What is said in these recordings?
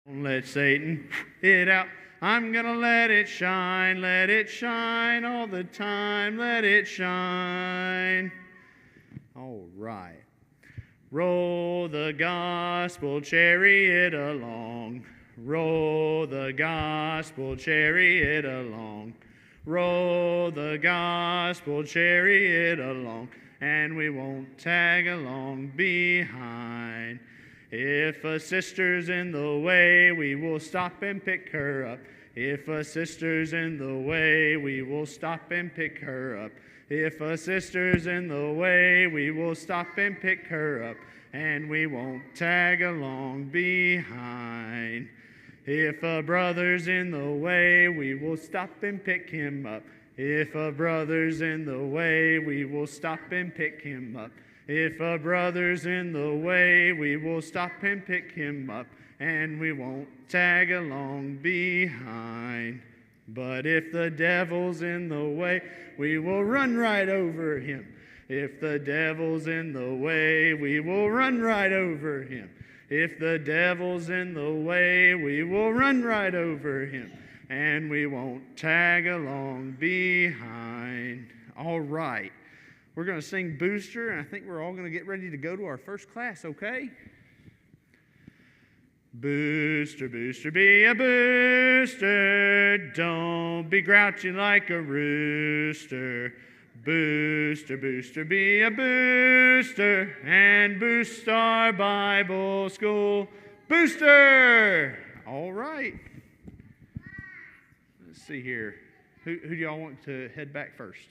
Let Satan it out. I'm gonna let it shine all the time, let it shine. All right. Roll the gospel chariot along. Roll the gospel chariot along. Roll the gospel chariot along, and we won't tag along behind. If a sister's in the way, we will stop and pick her up. If a sister's in the way, we will stop and pick her up. If a sister's in the way, we will stop and pick her up, and we won't tag along behind. If a brother's in the way, we will stop and pick him up. If a brother's in the way, we will stop and pick him up. If a brother's in the way, we will stop and pick him up, and we won't tag along behind. But if the devil's in the way, we will run right over him. If the devil's in the way, we will run right over him. If the devil's in the way, we will run right over him, and we won't tag along behind. All right. We're going to sing Booster, and I think we're all going to get ready to go to our first class, okay? Booster, booster, be a booster. Don't be grouchy like a rooster. Booster, booster, be a booster, and boost our Bible school. Booster! All right. Let's see here. Who do y'all want to head back first?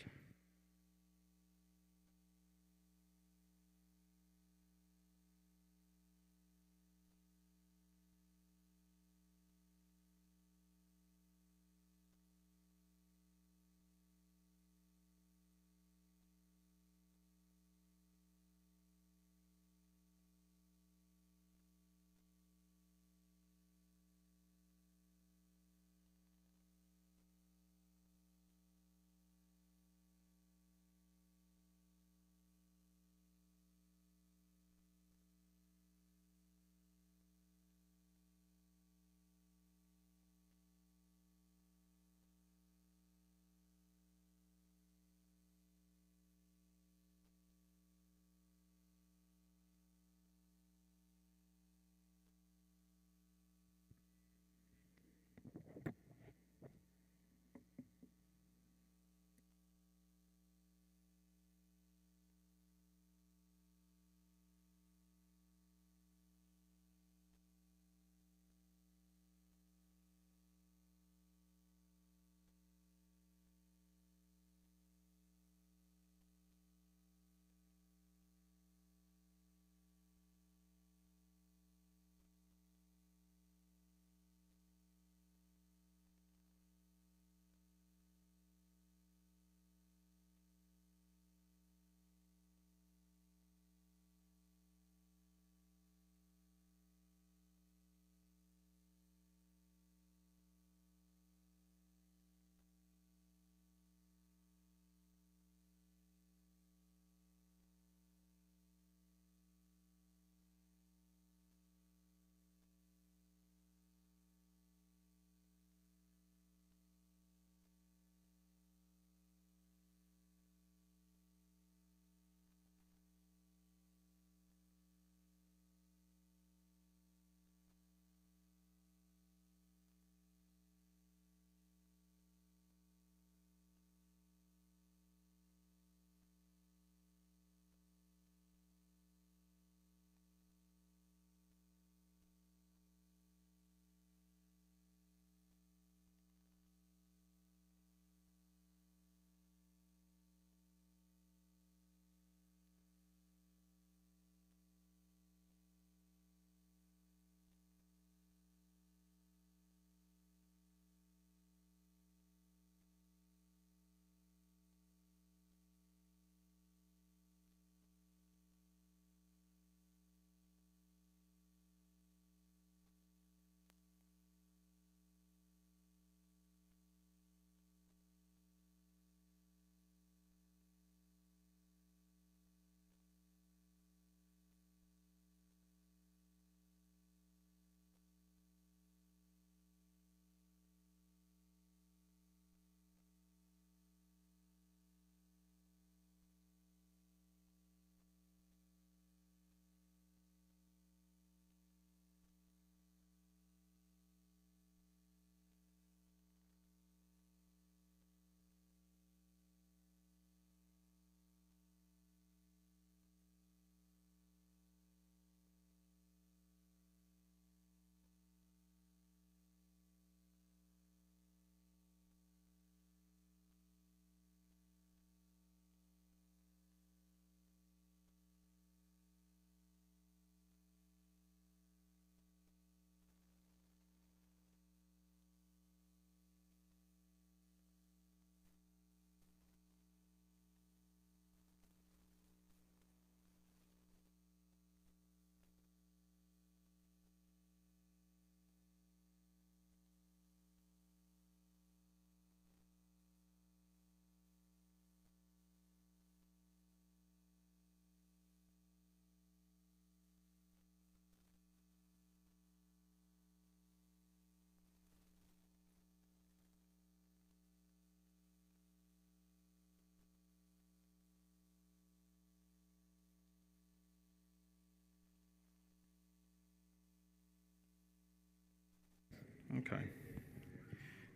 Okay.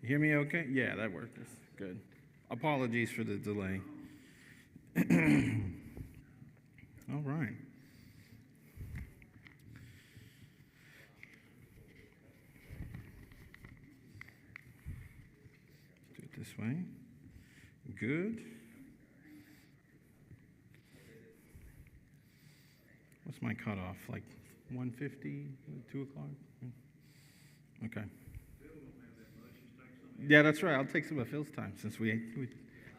You hear me okay? Yeah, that worked. That's good. Apologies for the delay. All right. Let's do it this way. Good. What's my cutoff? Like 1:50, 2 o'clock? Okay. Yeah, that's right. I'll take some of Phil's time since we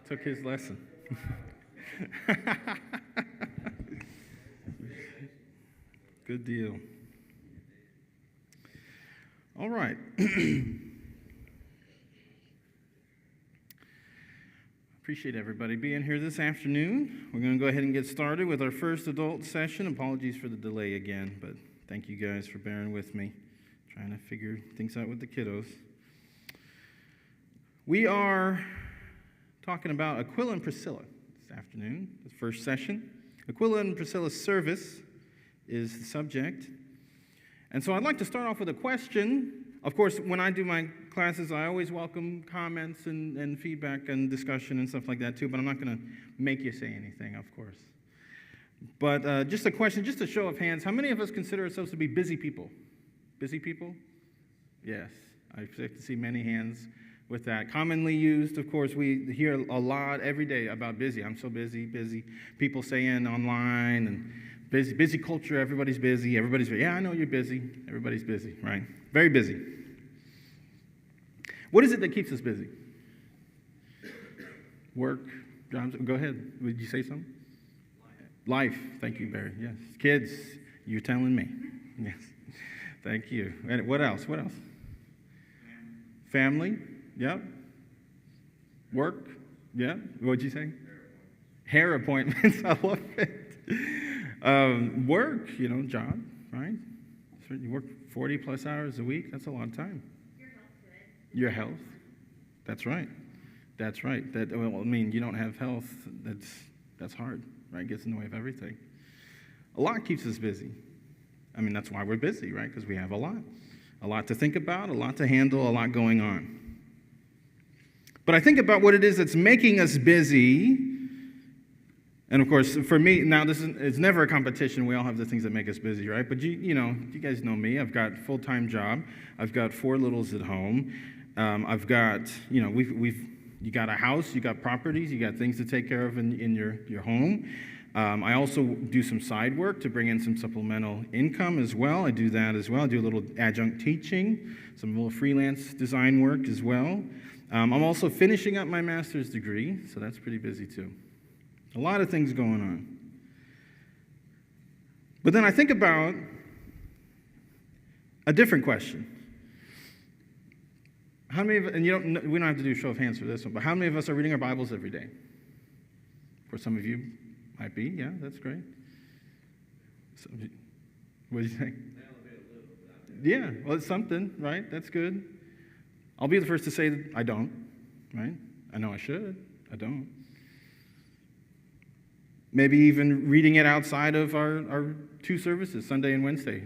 took his lesson. Good deal. All right. Appreciate everybody being here this afternoon. We're going to go ahead and get started with our first adult session. Apologies for the delay again, but thank you guys for bearing with me. Trying to figure things out with the kiddos. We are talking about Aquila and Priscilla this afternoon, the first session. Aquila and Priscilla's service is the subject. And so I'd like to start off with a question. Of course, when I do my classes, I always welcome comments and feedback and discussion and stuff like that too, but I'm not going to make you say anything, of course. But just a question, just a show of hands. How many of us consider ourselves to be busy people? Busy people? Yes. I expect to see many hands with that. Commonly used, of course, we hear a lot every day about busy. I'm so busy, busy. People saying online and busy culture, everybody's busy. Yeah, I know you're busy. Everybody's busy, right? Very busy. What is it that keeps us busy? Work, jobs. Go ahead. Would you say something? Life. Thank you, Barry. Yes. Kids, you're telling me. Yes. Thank you. And what else? Family. Yep. Work. Yeah. What'd you say? Hair appointments. I love it. Work, job, right? So you work 40 plus hours a week. That's a lot of time. Your health. That's right. That's right. You don't have health. That's hard, right? Gets in the way of everything. A lot keeps us busy. That's why we're busy, right? Because we have a lot to think about, a lot to handle, a lot going on. But I think about what it is that's making us busy. And of course, for me, now it's never a competition. We all have the things that make us busy, right? But you guys know me. I've got a full-time job. I've got 4 littles at home. I've got, you got a house, you got properties, you got things to take care of in your home. I also do some side work to bring in some supplemental income as well. I do that as well. I do a little adjunct teaching, some little freelance design work as well. I'm also finishing up my master's degree, so that's pretty busy too. A lot of things going on. But then I think about a different question. How many of, and we don't have to do a show of hands for this one, but how many of us are reading our Bibles every day? For some of you, might be. Yeah, that's great. What do you think? Yeah, well, it's something, right? That's good. I'll be the first to say that I don't, right? I know I should. I don't. Maybe even reading it outside of our 2 services, Sunday and Wednesday.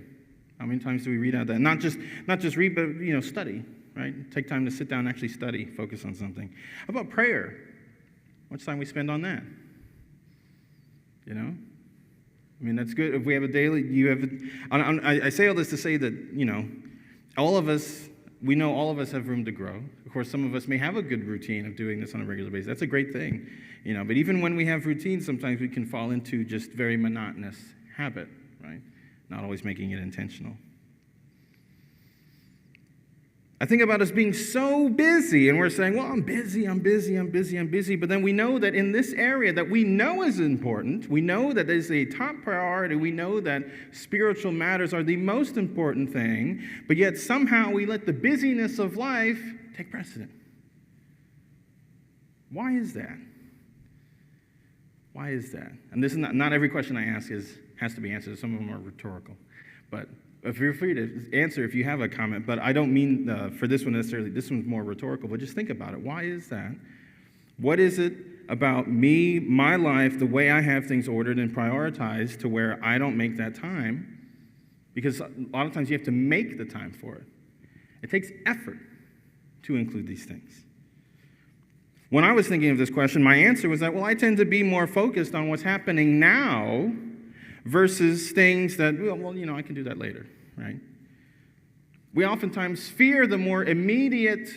How many times do we read out that? Not just read, but study, right? Take time to sit down and actually study, focus on something. How about prayer? How much time we spend on that? That's good. If we have a daily, I say all this to say that, all of us, we know all of us have room to grow. Of course, some of us may have a good routine of doing this on a regular basis. That's a great thing, But even when we have routines, sometimes we can fall into just very monotonous habit, right? Not always making it intentional. I think about us being so busy, and we're saying, well, I'm busy. But then we know that in this area that we know is important, we know that is a top priority, we know that spiritual matters are the most important thing, but yet somehow we let the busyness of life take precedent. Why is that? Why is that? And this is not every question I ask has to be answered. Some of them are rhetorical. But if you're free to answer if you have a comment, but I don't mean for this one necessarily. This one's more rhetorical, but just think about it. Why is that? What is it about me, my life, the way I have things ordered and prioritized to where I don't make that time? Because a lot of times you have to make the time for it. It takes effort to include these things. When I was thinking of this question, my answer was that, well, I tend to be more focused on what's happening now versus things that, well, I can do that later, right? We oftentimes fear the more immediate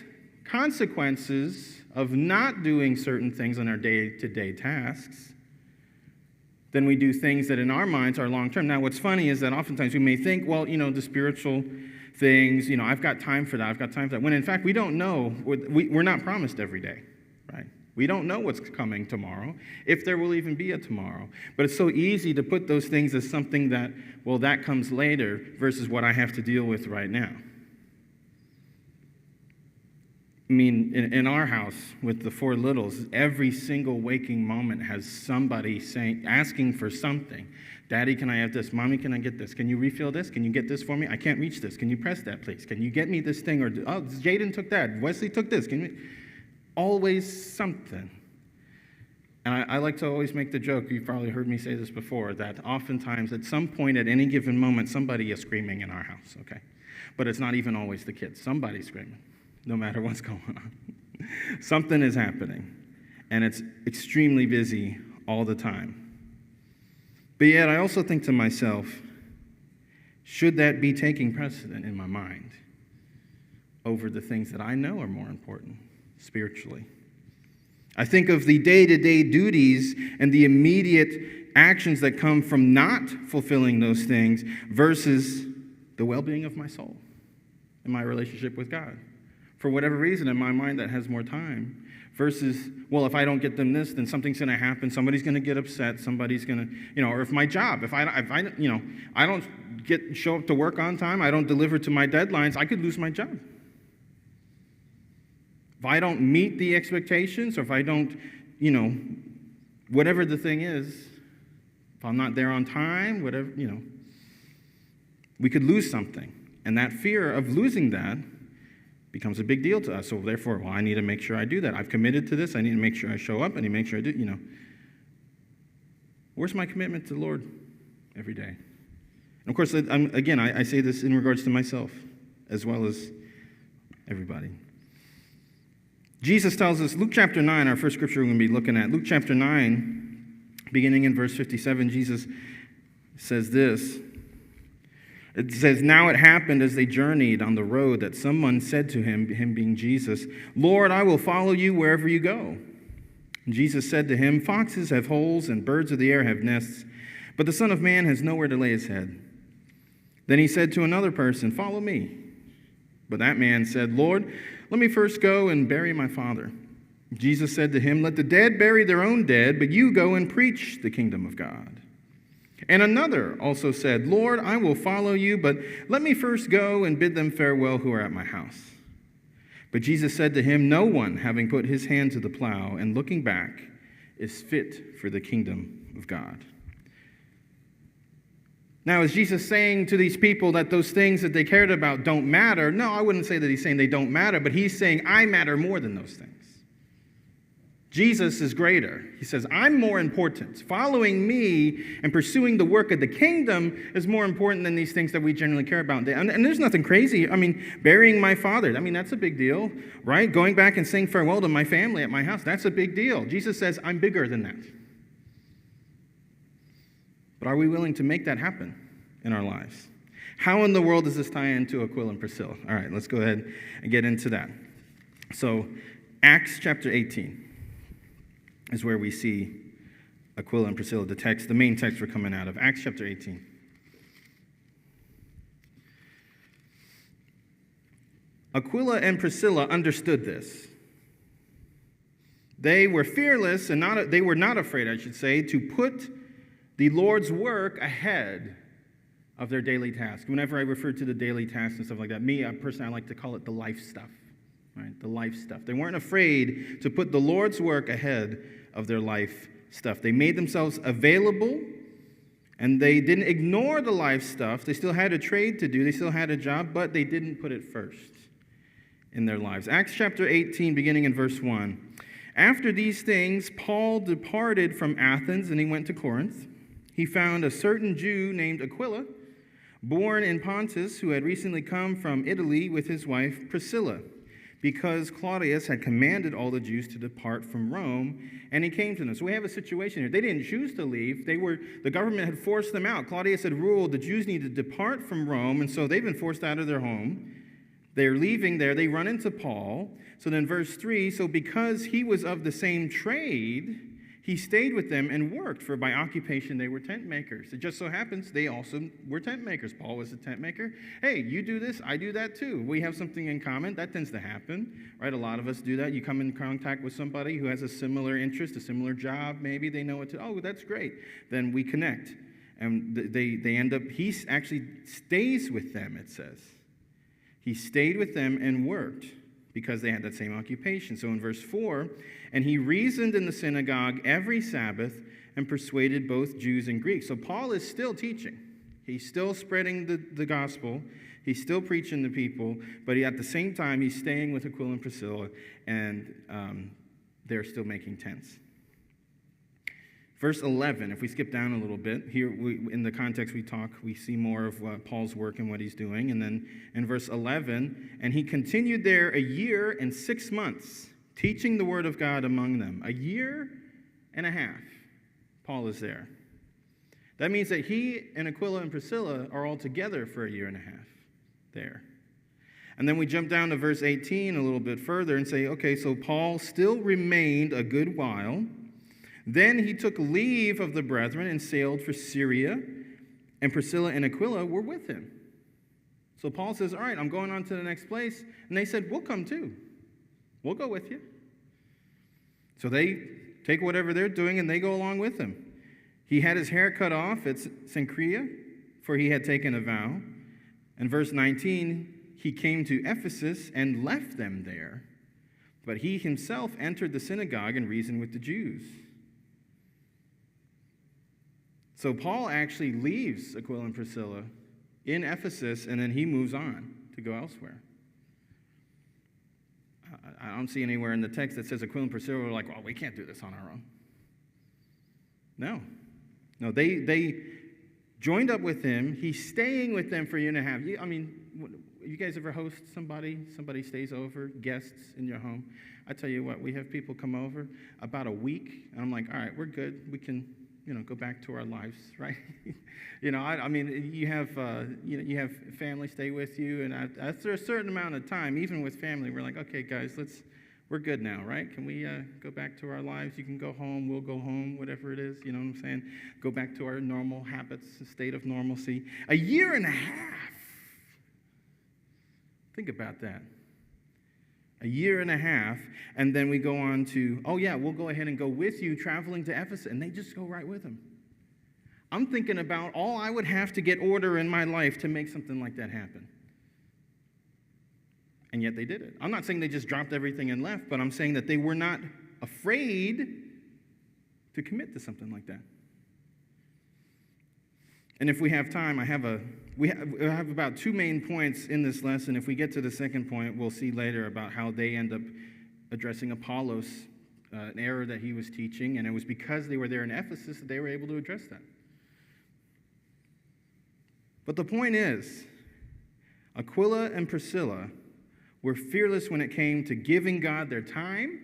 consequences of not doing certain things on our day-to-day tasks than we do things that in our minds are long-term. Now, what's funny is that oftentimes we may think, well, the spiritual things, I've got time for that, I've got time for that, when in fact we don't know, we're not promised every day, right? We don't know what's coming tomorrow, if there will even be a tomorrow. But it's so easy to put those things as something that, well, that comes later versus what I have to deal with right now. I mean, in our house with the 4 littles, every single waking moment has somebody asking for something. Daddy, can I have this? Mommy, can I get this? Can you refill this? Can you get this for me? I can't reach this. Can you press that, please? Can you get me this thing? Or, oh, Jaden took that. Wesley took this. Always something. And I like to always make the joke, you've probably heard me say this before, that oftentimes at some point at any given moment, somebody is screaming in our house, okay? But it's not even always the kids. Somebody's screaming, no matter what's going on. Something is happening, and it's extremely busy all the time. But yet I also think to myself, should that be taking precedent in my mind over the things that I know are more important spiritually? I think of the day-to-day duties and the immediate actions that come from not fulfilling those things versus the well-being of my soul and my relationship with God. For whatever reason, in my mind, that has more time versus, well, if I don't get them this, then something's going to happen. Somebody's going to get upset. Somebody's going to, or if my job, if I don't show up to work on time, I don't deliver to my deadlines, I could lose my job. If I don't meet the expectations, or if I don't, whatever the thing is, if I'm not there on time, whatever, we could lose something. And that fear of losing that becomes a big deal to us. So therefore, well, I need to make sure I do that. I've committed to this. I need to make sure I show up. I need to make sure I do, Where's my commitment to the Lord every day? And of course, I say this in regards to myself as well as everybody. Jesus tells us, Luke chapter 9, our first scripture we're going to be looking at. Luke chapter 9, beginning in verse 57, Jesus says this. It says, "Now it happened as they journeyed on the road that someone said to him being Jesus, 'Lord, I will follow you wherever you go.' And Jesus said to him, 'Foxes have holes and birds of the air have nests, but the Son of Man has nowhere to lay his head.' Then he said to another person, 'Follow me.' But that man said, 'Lord, let me first go and bury my father.' Jesus said to him, 'Let the dead bury their own dead, but you go and preach the kingdom of God.' And another also said, 'Lord, I will follow you, but let me first go and bid them farewell who are at my house.' But Jesus said to him, 'No one, having put his hand to the plow and looking back, is fit for the kingdom of God.'" Now, is Jesus saying to these people that those things that they cared about don't matter? No, I wouldn't say that he's saying they don't matter, but he's saying, I matter more than those things. Jesus is greater. He says, I'm more important. Following me and pursuing the work of the kingdom is more important than these things that we generally care about. And there's nothing crazy. I mean, burying my father, that's a big deal, right? Going back and saying farewell to my family at my house, that's a big deal. Jesus says, I'm bigger than that. But are we willing to make that happen in our lives? How in the world does this tie into Aquila and Priscilla? All right, let's go ahead and get into that. So, Acts chapter 18 is where we see Aquila and Priscilla, the main text we're coming out of. Acts chapter 18. Aquila and Priscilla understood this. They were fearless and they were not afraid, I should say, to put the Lord's work ahead of their daily task. Whenever I refer to the daily tasks and stuff like that, personally, I like to call it the life stuff, right? The life stuff. They weren't afraid to put the Lord's work ahead of their life stuff. They made themselves available, and they didn't ignore the life stuff. They still had a trade to do. They still had a job, but they didn't put it first in their lives. Acts chapter 18, beginning in verse 1. After these things, Paul departed from Athens, and he went to Corinth. He found a certain Jew named Aquila, born in Pontus, who had recently come from Italy with his wife Priscilla, because Claudius had commanded all the Jews to depart from Rome, and he came to them. So we have a situation here. They didn't choose to leave. The government had forced them out. Claudius had ruled the Jews needed to depart from Rome, and so they've been forced out of their home. They're leaving there. They run into Paul. So then verse 3, so because he was of the same trade, he stayed with them and worked, for by occupation they were tent makers. It just so happens they also were tent makers. Paul was a tent maker. Hey, you do this, I do that too. We have something in common. That tends to happen, right? A lot of us do that. You come in contact with somebody who has a similar interest, a similar job. Maybe they know what to, oh, that's great. Then we connect. And they end up, he actually stays with them, it says. He stayed with them and worked, because they had that same occupation. So in verse 4, and he reasoned in the synagogue every Sabbath and persuaded both Jews and Greeks. So Paul is still teaching. He's still spreading the gospel. He's still preaching to people, but at the same time, he's staying with Aquila and Priscilla, and they're still making tents. Verse 11, if we skip down a little bit, here in the context we see more of Paul's work and what he's doing. And then in verse 11, and he continued there 1 year and 6 months, teaching the word of God among them. 1.5 years, Paul is there. That means that he and Aquila and Priscilla are all together for 1.5 years there. And then we jump down to verse 18 a little bit further and say, okay, so Paul still remained a good while. Then he took leave of the brethren and sailed for Syria, and Priscilla and Aquila were with him. So Paul says, all right, I'm going on to the next place. And they said, we'll come too. We'll go with you. So they take whatever they're doing and they go along with him. He had his hair cut off at Cenchrea, for he had taken a vow. And verse 19, he came to Ephesus and left them there. But he himself entered the synagogue and reasoned with the Jews. So Paul actually leaves Aquila and Priscilla in Ephesus, and then he moves on to go elsewhere. I don't see anywhere in the text that says Aquila and Priscilla were like, well, we can't do this on our own. No, they joined up with him. He's staying with them for 1.5 years. I mean, you guys ever host somebody stays over, guests in your home? I tell you what, we have people come over about a week, and I'm like, all right, we're good. We can go back to our lives, right? I mean, you have family stay with you, and after a certain amount of time, even with family, we're like, okay, guys, we're good now, right? Can we go back to our lives? You can go home, we'll go home, whatever it is, you know what I'm saying? Go back to our normal habits, a state of normalcy. 1.5 years. Think about that. 1.5 years, and then we go on to, oh yeah, we'll go ahead and go with you traveling to Ephesus, and they just go right with him. I'm thinking about all I would have to get order in my life to make something like that happen. And yet they did it. I'm not saying they just dropped everything and left, but I'm saying that they were not afraid to commit to something like that. And if we have time, we have about 2 main points in this lesson. If we get to the second point, we'll see later about how they end up addressing Apollos, an error that he was teaching, and it was because they were there in Ephesus that they were able to address that. But the point is, Aquila and Priscilla were fearless when it came to giving God their time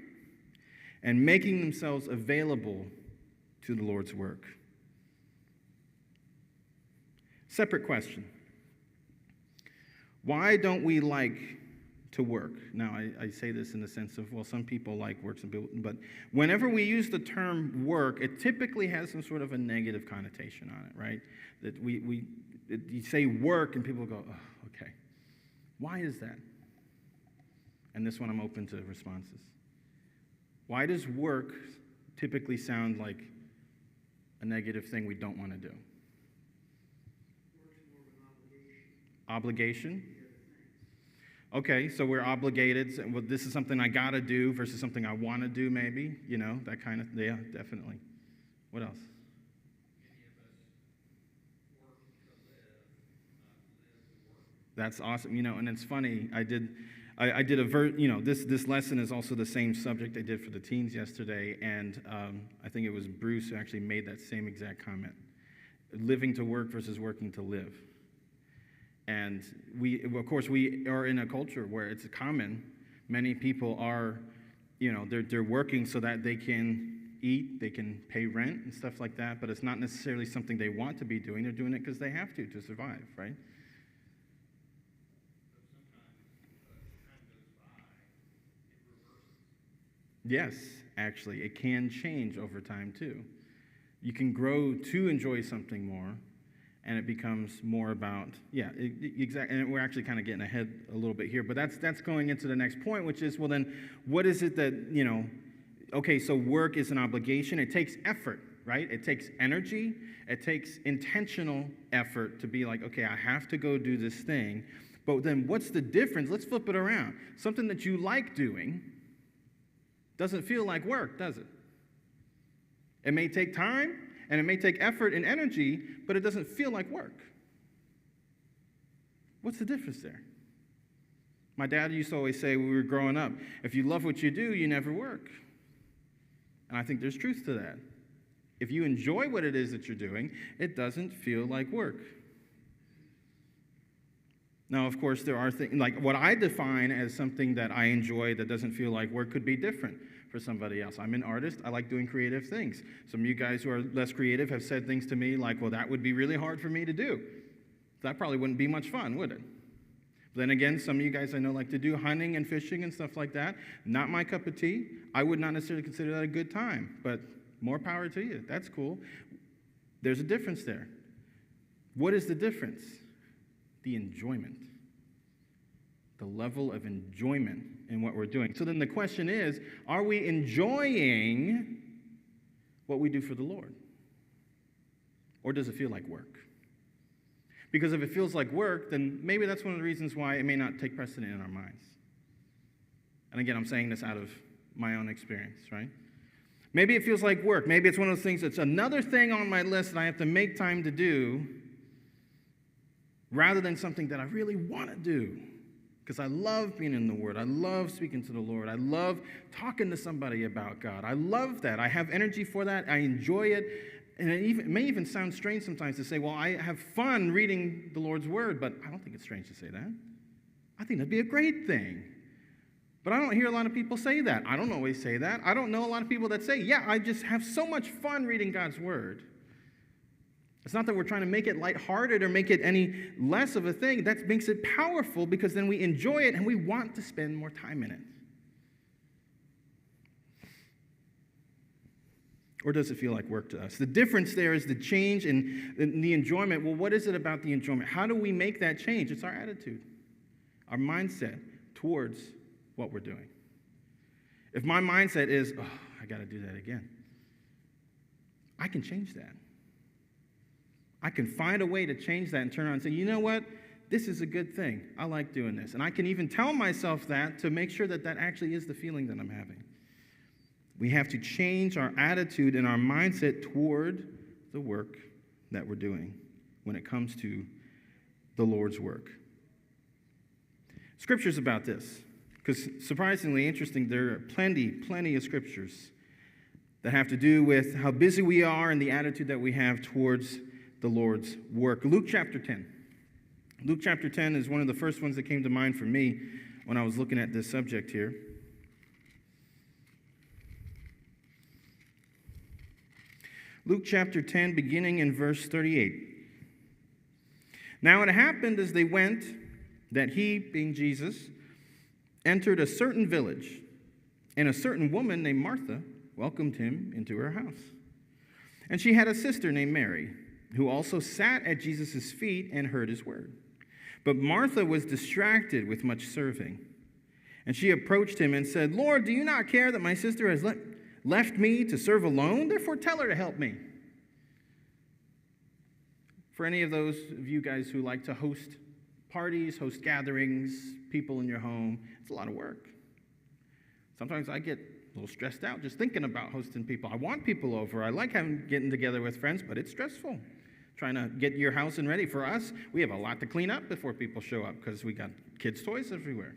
and making themselves available to the Lord's work. Separate question. Why don't we like to work? Now, I say this in the sense of, well, some people like work, some people, but whenever we use the term work, it typically has some sort of a negative connotation on it, right? That you say work and people go, oh, okay. Why is that? And this one I'm open to responses. Why does work typically sound like a negative thing we don't want to do? Obligation? Okay, so we're obligated. So, well, this is something I got to do versus something I want to do, maybe. That kind of, yeah, definitely. What else? That's awesome. And it's funny. I did this lesson is also the same subject I did for the teens yesterday, and I think it was Bruce who actually made that same exact comment. Living to work versus working to live. And of course, we are in a culture where it's common. Many people are, they're working so that they can eat, they can pay rent and stuff like that, but it's not necessarily something they want to be doing. They're doing it because they have to survive, right? Yes, actually, it can change over time too. You can grow to enjoy something more, and it becomes more about, exactly. And we're actually kind of getting ahead a little bit here, but that's going into the next point, which is, well, then, what is it that, okay, so work is an obligation. It takes effort, right? It takes energy. It takes intentional effort to be like, okay, I have to go do this thing. But then what's the difference? Let's flip it around. Something that you like doing doesn't feel like work, does it? It may take time, and it may take effort and energy, but it doesn't feel like work. What's the difference there? My dad used to always say when we were growing up, if you love what you do, you never work. And I think there's truth to that. If you enjoy what it is that you're doing, it doesn't feel like work. Now, of course, there are things, like what I define as something that I enjoy that doesn't feel like work could be different for somebody else. I'm an artist. I like doing creative things. Some of you guys who are less creative have said things to me like, well, that would be really hard for me to do. That probably wouldn't be much fun, would it? But then again, some of you guys I know like to do hunting and fishing and stuff like that. Not my cup of tea. I would not necessarily consider that a good time, but more power to you. That's cool. There's a difference there. What is the difference? The enjoyment. The level of enjoyment in what we're doing. So then the question is, are we enjoying what we do for the Lord? Or does it feel like work? Because if it feels like work, then maybe that's one of the reasons why it may not take precedent in our minds. And again, I'm saying this out of my own experience, right? Maybe it feels like work. Maybe it's one of those things that's another thing on my list that I have to make time to do rather than something that I really want to do. Because I love being in the Word. I love speaking to the Lord. I love talking to somebody about God. I love that. I have energy for that. I enjoy it. And it may even sound strange sometimes to say, well, I have fun reading the Lord's Word, but I don't think it's strange to say that. I think that'd be a great thing. But I don't hear a lot of people say that. I don't always say that. I don't know a lot of people that say, yeah, I just have so much fun reading God's Word. It's not that we're trying to make it lighthearted or make it any less of a thing. That makes it powerful because then we enjoy it and we want to spend more time in it. Or does it feel like work to us? The difference there is the change in the enjoyment. Well, what is it about the enjoyment? How do we make that change? It's our attitude, our mindset towards what we're doing. If my mindset is, oh, I got to do that again, I can change that. I can find a way to change that and turn around and say, you know what? This is a good thing. I like doing this. And I can even tell myself that to make sure that that actually is the feeling that I'm having. We have to change our attitude and our mindset toward the work that we're doing when it comes to the Lord's work. Scriptures about this, because surprisingly interesting, there are plenty of scriptures that have to do with how busy we are and the attitude that we have towards the Lord's work. Luke chapter 10. Luke chapter 10 is one of the first ones that came to mind for me when I was looking at this subject here. Luke chapter 10, beginning in verse 38. Now it happened as they went that he, being Jesus, entered a certain village, and a certain woman named Martha welcomed him into her house. And she had a sister named Mary, who also sat at Jesus' feet and heard his word. But Martha was distracted with much serving. And she approached him and said, Lord, do you not care that my sister has left me to serve alone? Therefore tell her to help me. For any of those of you guys who like to host parties, host gatherings, people in your home, it's a lot of work. Sometimes I get a little stressed out just thinking about hosting people. I want people over. I like getting together with friends, but it's stressful. Trying to get your house and ready. For us, we have a lot to clean up before people show up because we got kids' toys everywhere.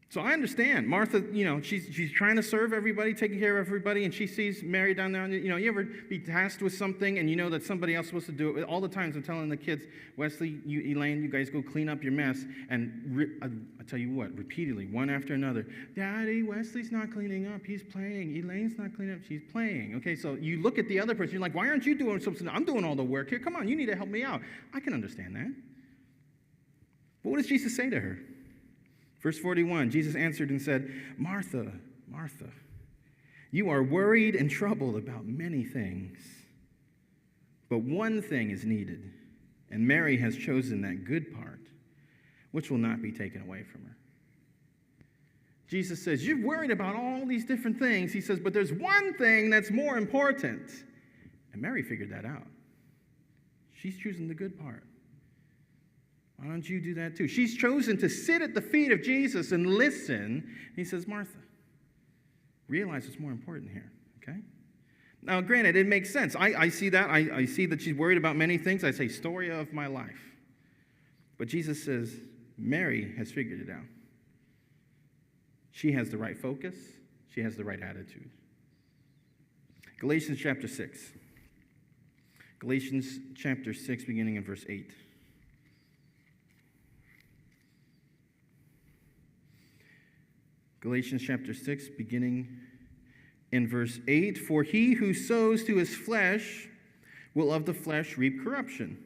So I understand. Martha, she's trying to serve everybody, taking care of everybody, and she sees Mary down there. You ever be tasked with something and you know that somebody else is supposed to do it? All the times I'm telling the kids, Wesley, Elaine, you guys go clean up your mess. And I tell you what, repeatedly, one after another, Daddy, Wesley's not cleaning up. He's playing. Elaine's not cleaning up. She's playing. Okay, so you look at the other person. You're like, why aren't you doing something? I'm doing all the work here. Come on, you need to help me out. I can understand that. But what does Jesus say to her? Verse 41, Jesus answered and said, Martha, Martha, you are worried and troubled about many things, but one thing is needed, and Mary has chosen that good part, which will not be taken away from her. Jesus says, you're worried about all these different things. He says, but there's one thing that's more important. And Mary figured that out. She's choosing the good part. Why don't you do that too? She's chosen to sit at the feet of Jesus and listen. He says, Martha, realize what's more important here, okay? Now, granted, it makes sense. I see that. I see that she's worried about many things. I say, story of my life. But Jesus says, Mary has figured it out. She has the right focus. She has the right attitude. Galatians chapter 6. Galatians chapter 6, beginning in verse 8. Galatians chapter 6, beginning in verse 8. For he who sows to his flesh will of the flesh reap corruption,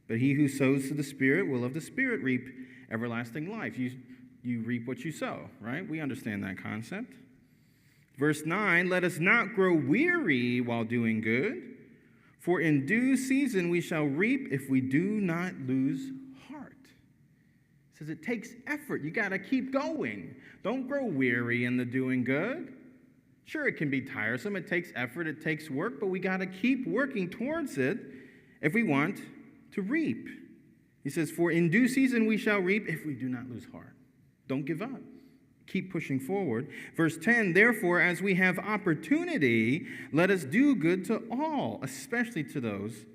but he who sows to the Spirit will of the Spirit reap everlasting life. You reap what you sow, right? We understand that concept. Verse 9, let us not grow weary while doing good, for in due season we shall reap if we do not lose heart. It says it takes effort. You got to keep going. Don't grow weary in the doing good. Sure, it can be tiresome. It takes effort. It takes work, but we got to keep working towards it if we want to reap. He says, for in due season we shall reap if we do not lose heart. Don't give up. Keep pushing forward. Verse 10, therefore, as we have opportunity, let us do good to all, especially to those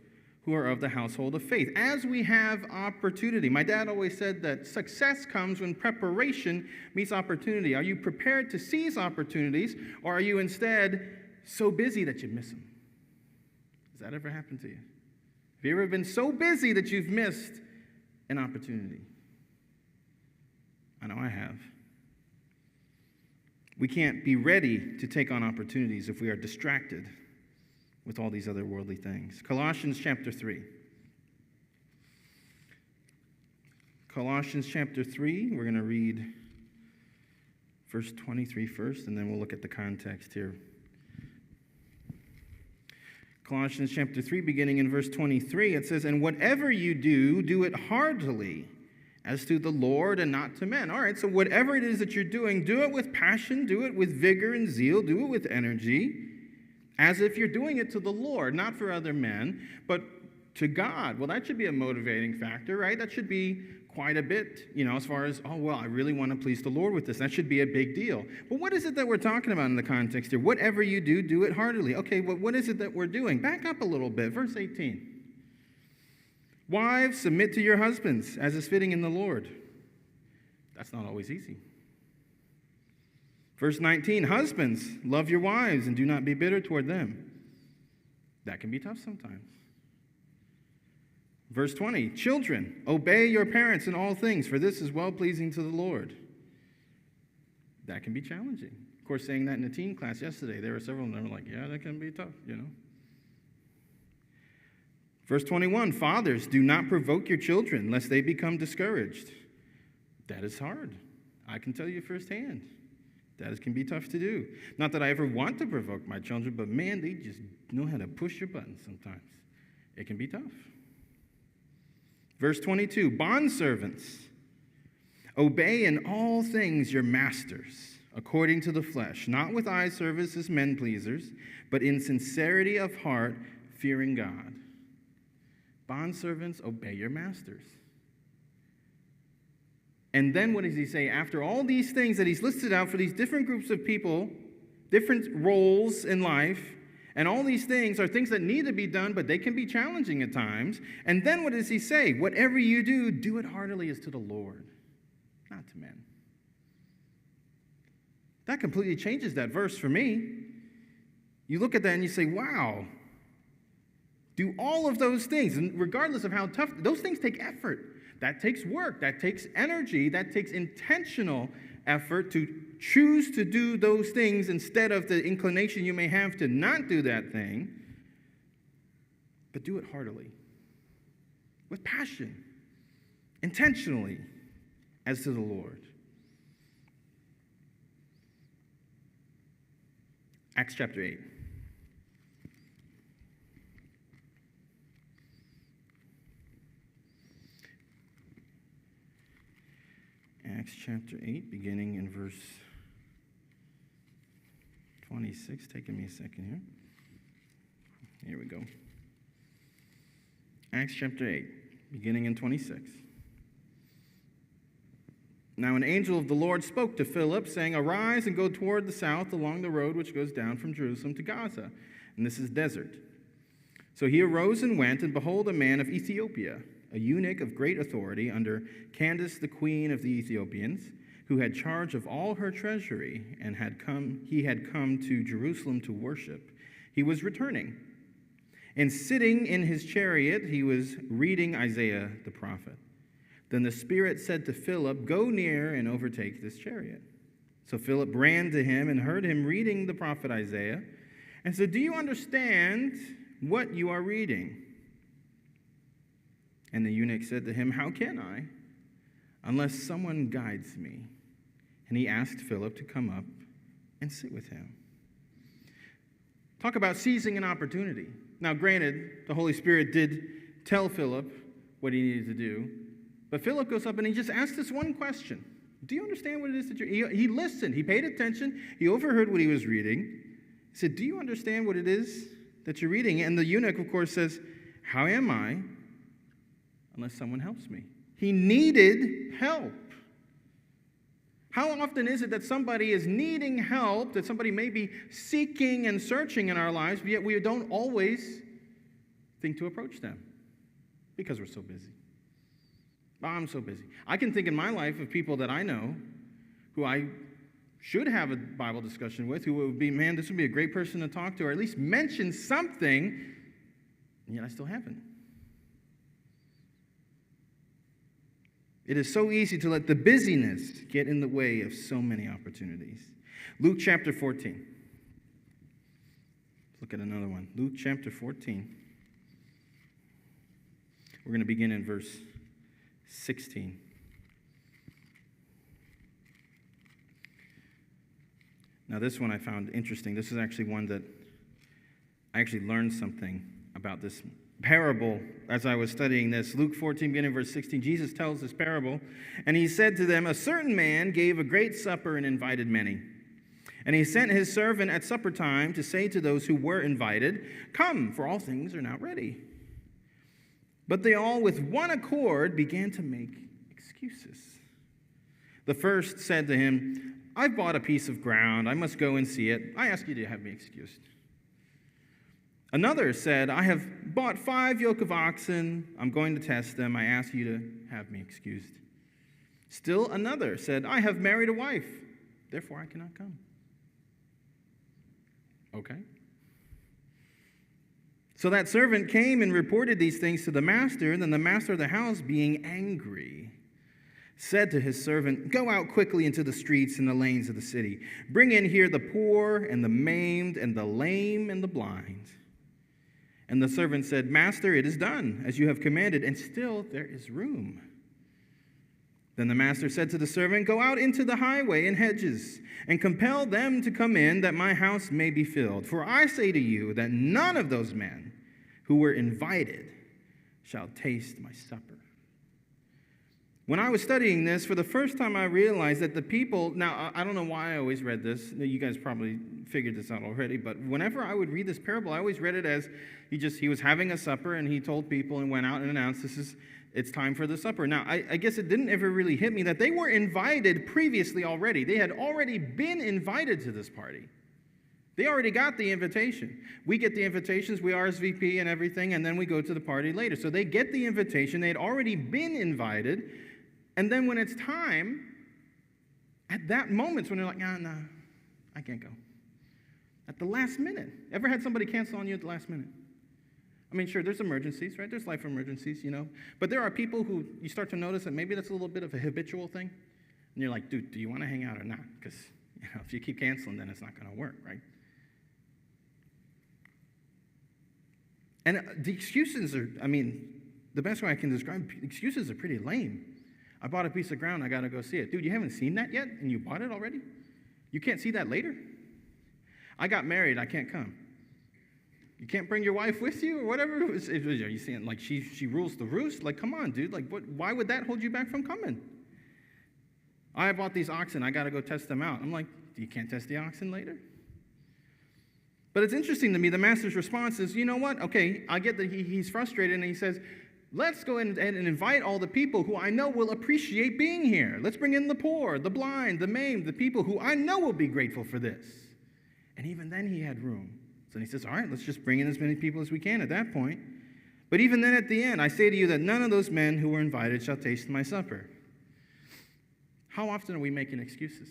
who are of the household of faith. As we have opportunity. My dad always said that success comes when preparation meets opportunity. Are you prepared to seize opportunities, or are you instead so busy that you miss them? Has that ever happened to you? Have you ever been so busy that you've missed an opportunity? I know I have. We can't be ready to take on opportunities if we are distracted with all these other worldly things. Colossians chapter 3. Colossians chapter 3, we're going to read verse 23 first, and then we'll look at the context here. Colossians chapter 3, beginning in verse 23, it says, and whatever you do, do it heartily, as to the Lord and not to men. All right, so whatever it is that you're doing, do it with passion, do it with vigor and zeal, do it with energy, as if you're doing it to the Lord, not for other men, but to God. Well, that should be a motivating factor, right? That should be quite a bit, as far as, oh, well, I really want to please the Lord with this. That should be a big deal. But what is it that we're talking about in the context here? Whatever you do, do it heartily. Okay, well, what is it that we're doing? Back up a little bit. Verse 18. Wives, submit to your husbands, as is fitting in the Lord. That's not always easy. Verse 19, husbands, love your wives and do not be bitter toward them. That can be tough sometimes. Verse 20, children, obey your parents in all things, for this is well-pleasing to the Lord. That can be challenging. Of course, saying that in a teen class yesterday, there were several of them that were like, yeah, that can be tough, Verse 21, fathers, do not provoke your children, lest they become discouraged. That is hard. I can tell you firsthand. That can be tough to do. Not that I ever want to provoke my children, but man, they just know how to push your buttons sometimes. It can be tough. Verse 22, bondservants, obey in all things your masters, according to the flesh, not with eye service as men pleasers, but in sincerity of heart, fearing God. Bondservants, obey your masters. And then what does he say? After all these things that he's listed out for these different groups of people, different roles in life, and all these things are things that need to be done, but they can be challenging at times. And then what does he say? Whatever you do, do it heartily as to the Lord, not to men. That completely changes that verse for me. You look at that and you say, wow, do all of those things, and regardless of how tough, those things take effort. That takes work, that takes energy, that takes intentional effort to choose to do those things instead of the inclination you may have to not do that thing, but do it heartily, with passion, intentionally, as to the Lord. Acts chapter 8. Acts chapter 8, beginning in verse 26. Taking me a second here. Here we go. Acts chapter 8, beginning in 26. Now an angel of the Lord spoke to Philip, saying, "Arise and go toward the south along the road which goes down from Jerusalem to Gaza." And this is desert. So he arose and went, and behold, a man of Ethiopia, a eunuch of great authority under Candace, the queen of the Ethiopians, who had charge of all her treasury, and he had come to Jerusalem to worship. He was returning, and sitting in his chariot, he was reading Isaiah the prophet. Then the Spirit said to Philip, "Go near and overtake this chariot." So Philip ran to him and heard him reading the prophet Isaiah, and said, "Do you understand what you are reading?" And the eunuch said to him, "How can I, unless someone guides me?" And he asked Philip to come up and sit with him. Talk about seizing an opportunity. Now, granted, the Holy Spirit did tell Philip what he needed to do, but Philip goes up and he just asks this one question. Do you understand what it is that he listened, he paid attention, he overheard what he was reading. He said, "Do you understand what it is that you're reading?" And the eunuch, of course, says, "How am I unless someone helps me?" He needed help. How often is it that somebody is needing help, that somebody may be seeking and searching in our lives, but yet we don't always think to approach them because we're so busy? Oh, I'm so busy. I can think in my life of people that I know who I should have a Bible discussion with, who would be, man, this would be a great person to talk to, or at least mention something, and yet I still haven't. It is so easy to let the busyness get in the way of so many opportunities. Luke chapter 14. Let's look at another one. Luke chapter 14. We're going to begin in verse 16. Now, this one I found interesting. This is actually one that I actually learned something about this parable as I was studying this. Luke 14, beginning verse 16, Jesus tells this parable, and he said to them, "A certain man gave a great supper and invited many. And he sent his servant at supper time to say to those who were invited, 'Come, for all things are now ready.' But they all with one accord began to make excuses. The first said to him, 'I've bought a piece of ground. I must go and see it. I ask you to have me excused.' Another said, 'I have bought 5 yoke of oxen. I'm going to test them. I ask you to have me excused.' Still another said, 'I have married a wife. Therefore I cannot come.' Okay. So that servant came and reported these things to the master. And then the master of the house, being angry, said to his servant, 'Go out quickly into the streets and the lanes of the city. Bring in here the poor and the maimed and the lame and the blind.' And the servant said, 'Master, it is done, as you have commanded, and still there is room.' Then the master said to the servant, 'Go out into the highway and hedges, and compel them to come in, that my house may be filled. For I say to you that none of those men who were invited shall taste my supper.'" When I was studying this, for the first time I realized that the people, now I don't know why I always read this, you guys probably figured this out already, but whenever I would read this parable, I always read it as he was having a supper and he told people and went out and announced, it's time for the supper. Now, I guess it didn't ever really hit me that they were invited previously already. They had already been invited to this party. They already got the invitation. We get the invitations, we RSVP and everything, and then we go to the party later. So they get the invitation, they had already been invited, and then when it's time, at that moment, when they're like, no, I can't go. At the last minute. Ever had somebody cancel on you at the last minute? I mean, sure, there's emergencies, right? There's life emergencies, But there are people who you start to notice that maybe that's a little bit of a habitual thing. And you're like, dude, do you want to hang out or not? Because, if you keep canceling, then it's not going to work, right? And the excuses are, the best way I can describe excuses are pretty lame. I bought a piece of ground, I got to go see it. Dude, you haven't seen that yet, and you bought it already? You can't see that later? I got married, I can't come. You can't bring your wife with you or whatever? Are you saying, like, she rules the roost? Like, come on, dude. Like, why would that hold you back from coming? I bought these oxen. I got to go test them out. I'm like, you can't test the oxen later? But it's interesting to me, the master's response is, you know what? Okay, I get that he's frustrated, and he says, let's go ahead and invite all the people who I know will appreciate being here. Let's bring in the poor, the blind, the maimed, the people who I know will be grateful for this. And even then he had room. So he says, all right, let's just bring in as many people as we can at that point. But even then at the end, I say to you that none of those men who were invited shall taste my supper. How often are we making excuses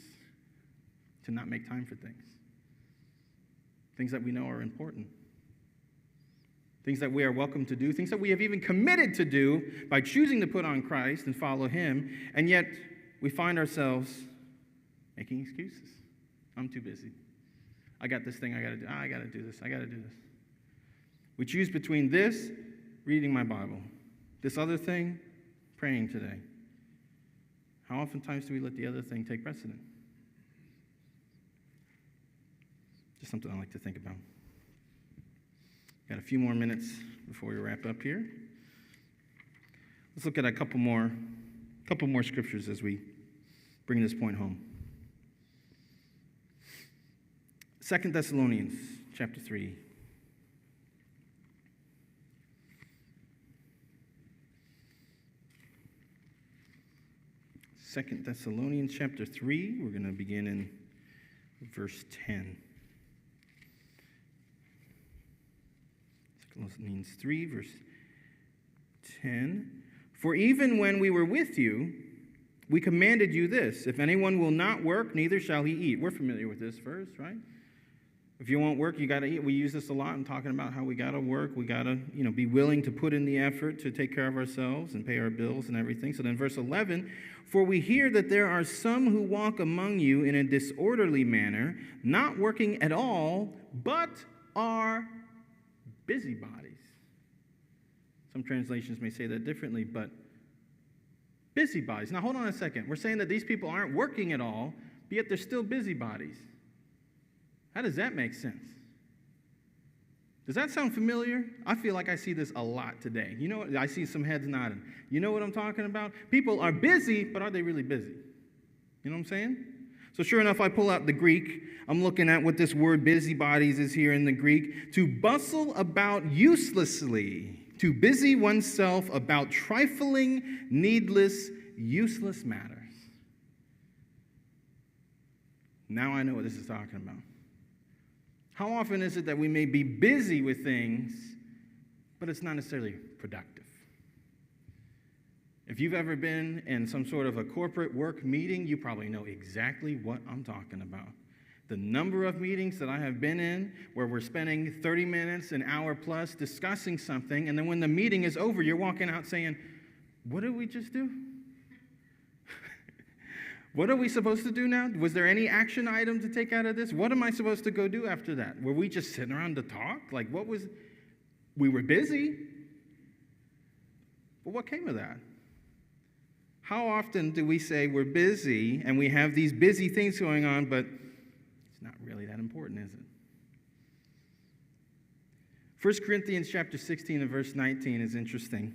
to not make time for things? Things that we know are important. Things that we are welcome to do. Things that we have even committed to do by choosing to put on Christ and follow him. And yet we find ourselves making excuses. I'm too busy. I got this thing I got to do. I got to do this. I got to do this. We choose between this, reading my Bible, this other thing, praying today. How oftentimes do we let the other thing take precedent? Just something I like to think about. Got a few more minutes before we wrap up here. Let's look at a couple more scriptures as we bring this point home. 2 Thessalonians chapter 3. Second Thessalonians chapter 3, we're going to begin in verse 10. Thessalonians 3, verse 10. For even when we were with you, we commanded you this: if anyone will not work, neither shall he eat. We're familiar with this verse, right? If you won't work, you got to eat. We use this a lot in talking about how we got to work. We got to, be willing to put in the effort to take care of ourselves and pay our bills and everything. So then verse 11, for we hear that there are some who walk among you in a disorderly manner, not working at all, but are busybodies. Some translations may say that differently, but busybodies. Now, hold on a second. We're saying that these people aren't working at all, but yet they're still busybodies. How does that make sense? Does that sound familiar? I feel like I see this a lot today. You know what? I see some heads nodding. You know what I'm talking about? People are busy, but are they really busy? You know what I'm saying? So sure enough, I pull out the Greek. I'm looking at what this word busybodies is here in the Greek. To bustle about uselessly. To busy oneself about trifling, needless, useless matters. Now I know what this is talking about. How often is it that we may be busy with things, but it's not necessarily productive? If you've ever been in some sort of a corporate work meeting, you probably know exactly what I'm talking about. The number of meetings that I have been in where we're spending 30 minutes, an hour plus discussing something, and then when the meeting is over, you're walking out saying, what did we just do? What are we supposed to do now? Was there any action item to take out of this? What am I supposed to go do after that? Were we just sitting around to talk? We were busy. But what came of that? How often do we say we're busy and we have these busy things going on, but it's not really that important, is it? 1 Corinthians chapter 16 and verse 19 is interesting.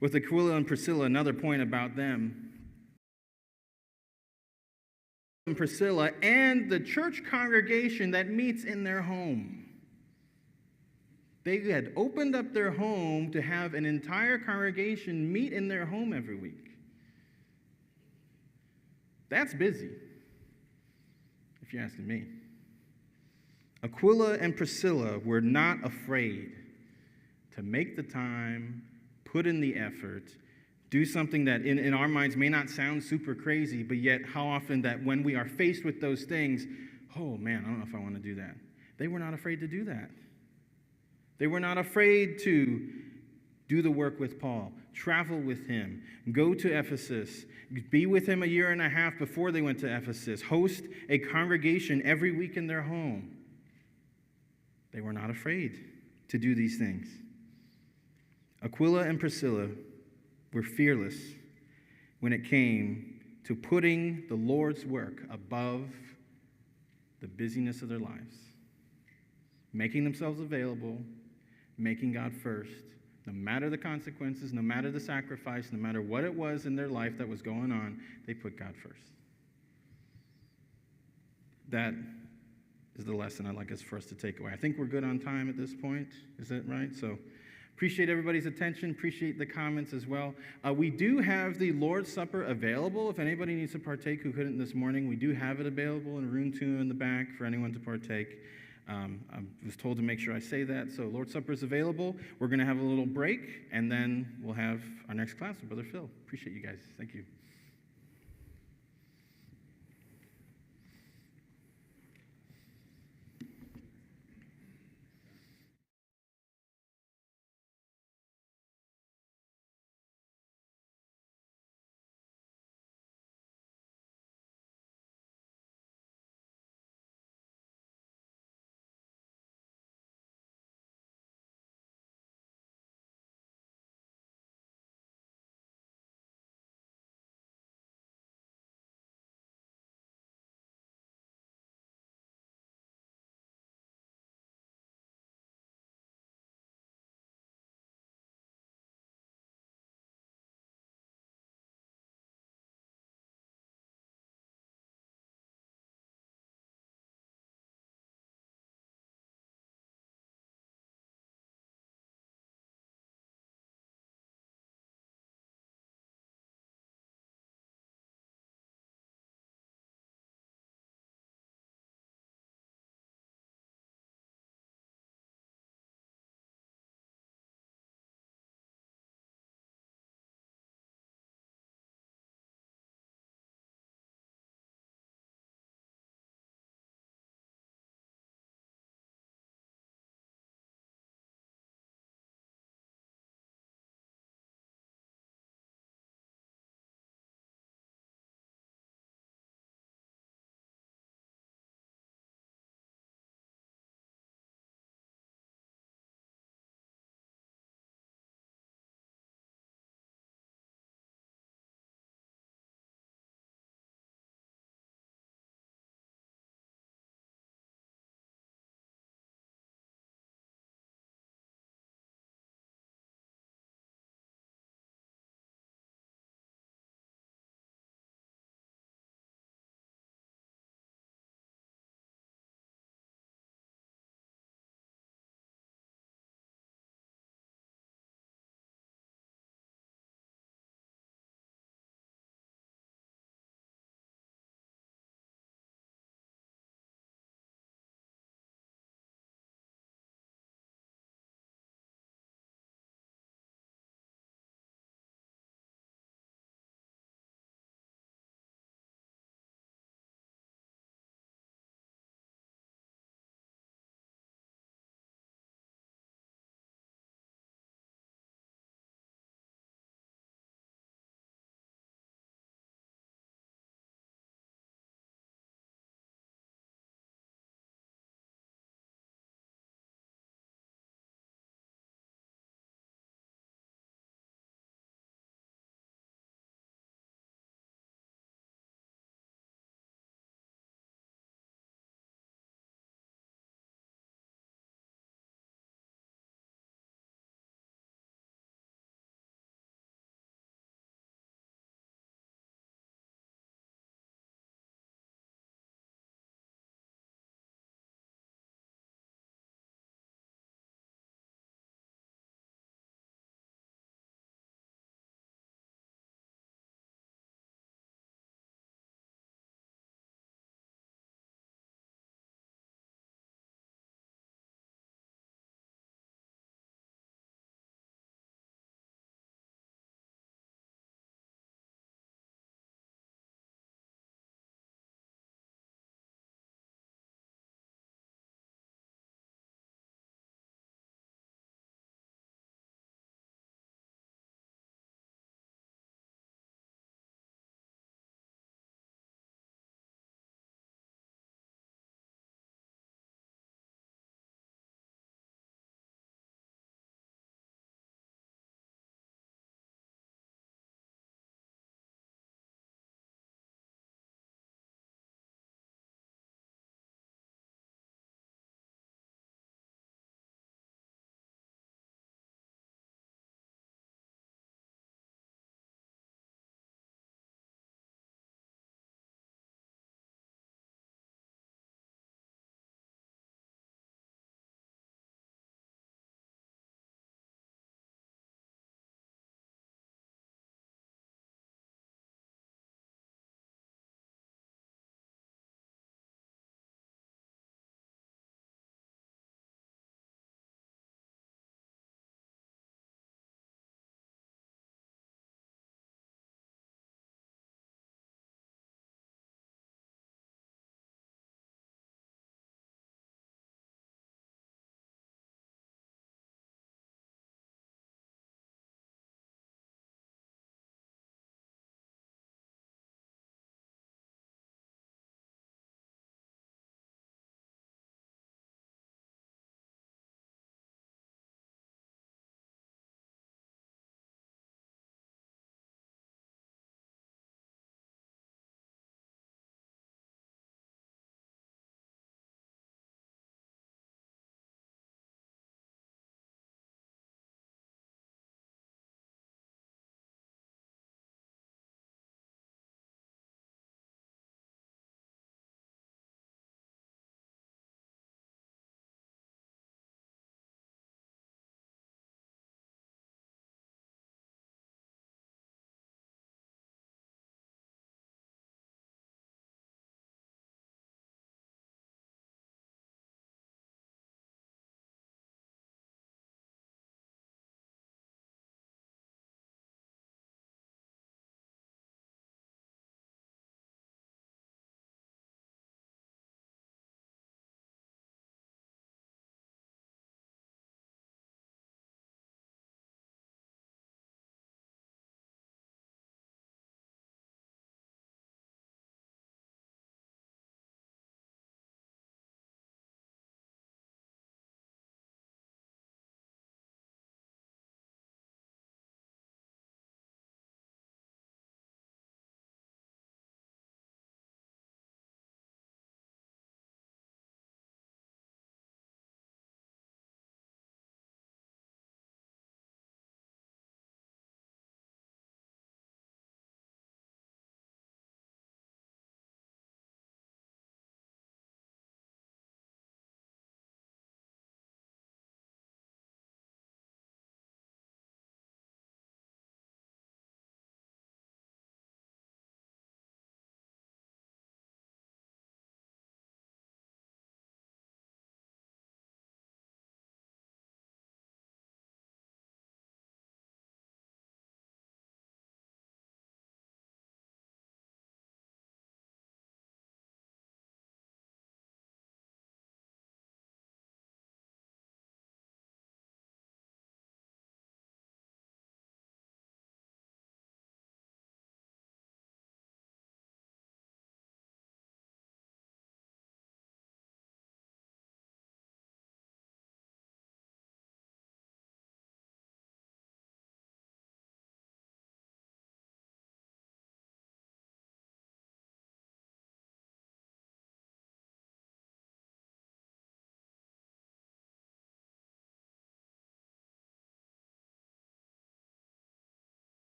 With Aquila and Priscilla, another point about them. Priscilla and the church congregation that meets in their home. They had opened up their home to have an entire congregation meet in their home every week. That's busy, if you're asking me. Aquila and Priscilla were not afraid to make the time, put in the effort, do something that in our minds may not sound super crazy, but yet how often that when we are faced with those things, oh man, I don't know if I want to do that. They were not afraid to do that. They were not afraid to do the work with Paul, travel with him, go to Ephesus, be with him a year and a half before they went to Ephesus, host a congregation every week in their home. They were not afraid to do these things. Aquila and Priscilla were fearless when it came to putting the Lord's work above the busyness of their lives, making themselves available, making God first, no matter the consequences, no matter the sacrifice, no matter what it was in their life that was going on, they put God first. That is the lesson I'd like us for us to take away. I think we're good on time at this point. Is that right? So appreciate everybody's attention. Appreciate the comments as well. We do have the Lord's Supper available. If anybody needs to partake who couldn't this morning, we do have it available in room 2 in the back for anyone to partake. I was told to make sure I say that. So Lord's Supper is available. We're going to have a little break, and then we'll have our next class with Brother Phil. Appreciate you guys. Thank you.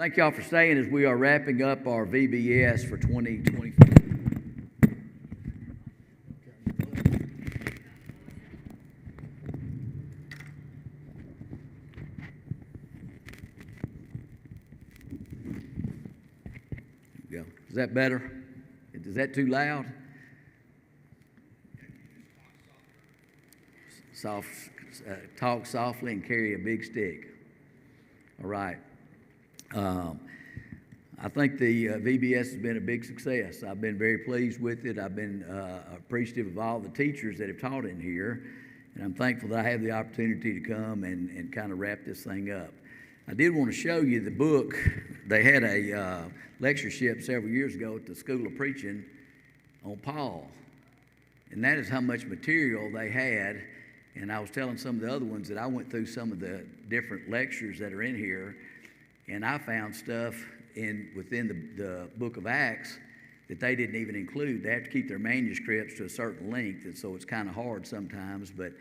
Thank y'all for staying as we are wrapping up our VBS for 2024. Go. Is that better? Is that too loud? Talk softly and carry a big stick. All right. I think the VBS has been a big success. I've been very pleased with it. I've been appreciative of all the teachers that have taught in here, and I'm thankful that I have the opportunity to come and kind of wrap this thing up. I did want to show you the book. They had a lectureship several years ago at the School of Preaching on Paul, and that is how much material they had. And I was telling some of the other ones that I went through some of the different lectures that are in here, and I found stuff within the book of Acts that they didn't even include. They have to keep their manuscripts to a certain length, and so it's kind of hard sometimes. But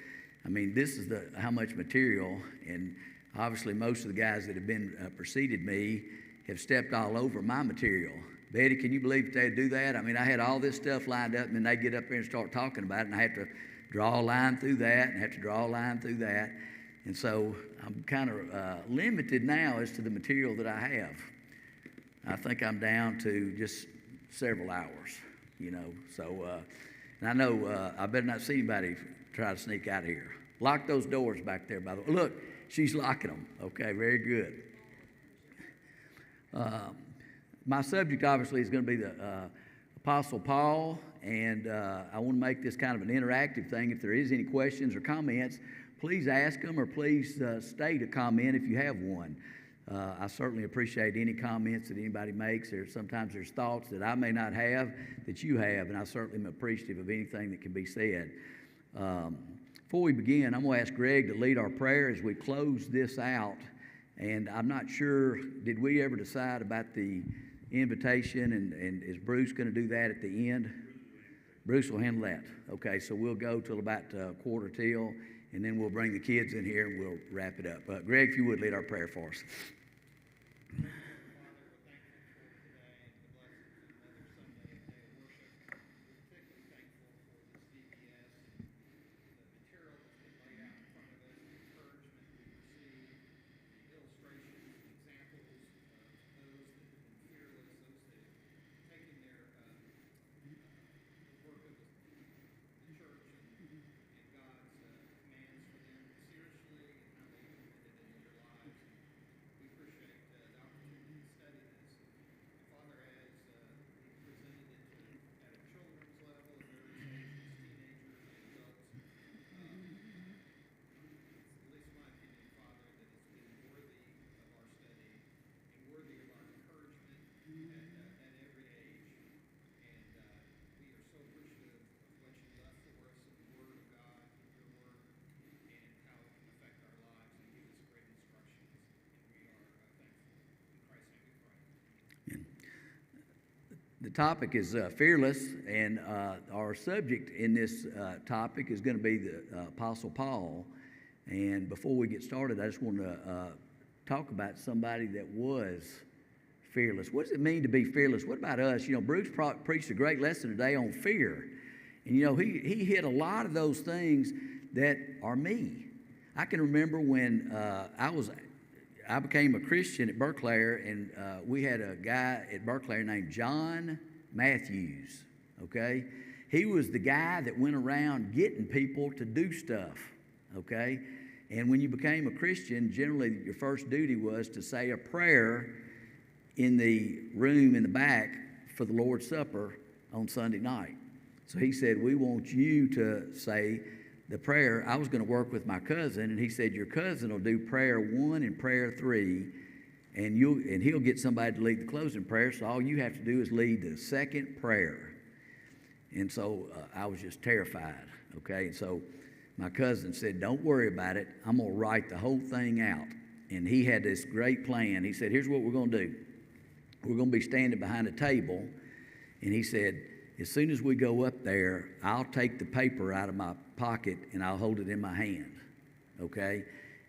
I mean, this is how much material, and obviously most of the guys that have been preceded me have stepped all over my material. Betty, can you believe that they'd do that? I mean, I had all this stuff lined up, and then they get up there and start talking about it, and I have to draw a line through that, and have to draw a line through that. And so I'm kind of limited now as to the material that I have. I think I'm down to just several hours, you know. So, and I know I better not see anybody try to sneak out of here. Lock those doors back there, by the way. Look, she's locking them. Okay, very good. My subject, obviously, is going to be the Apostle Paul, and I want to make this kind of an interactive thing. If there is any questions or comments, please ask them, or please state a comment if you have one. I certainly appreciate any comments that anybody makes. Sometimes there's thoughts that I may not have that you have, and I certainly am appreciative of anything that can be said. Before we begin, I'm going to ask Greg to lead our prayer as we close this out. And I'm not sure, did we ever decide about the invitation, and is Bruce going to do that at the end? Bruce will handle that. Okay, so we'll go till about quarter till, and then we'll bring the kids in here and we'll wrap it up. Greg, if you would lead our prayer for us. The topic is fearless, and our subject in this topic is going to be the Apostle Paul. And before we get started, I just want to talk about somebody that was fearless. What does it mean to be fearless? What about us? You know, Bruce preached a great lesson today on fear. And, you know, he hit a lot of those things that are me. I can remember when I became a Christian at Berkeley, and we had a guy at Berkeley named John Matthews, okay? He was the guy that went around getting people to do stuff, okay? And when you became a Christian, generally your first duty was to say a prayer in the room in the back for the Lord's Supper on Sunday night. So he said, we want you to say the prayer. I was going to work with my cousin, and he said, your cousin will do prayer 1 and prayer 3, and he'll get somebody to lead the closing prayer, so all you have to do is lead the second prayer. And so I was just terrified, okay? And so my cousin said, don't worry about it. I'm going to write the whole thing out. And he had this great plan. He said, here's what we're going to do. We're going to be standing behind a table, and he said, as soon as we go up there, I'll take the paper out of my pocket and I'll hold it in my hand, okay?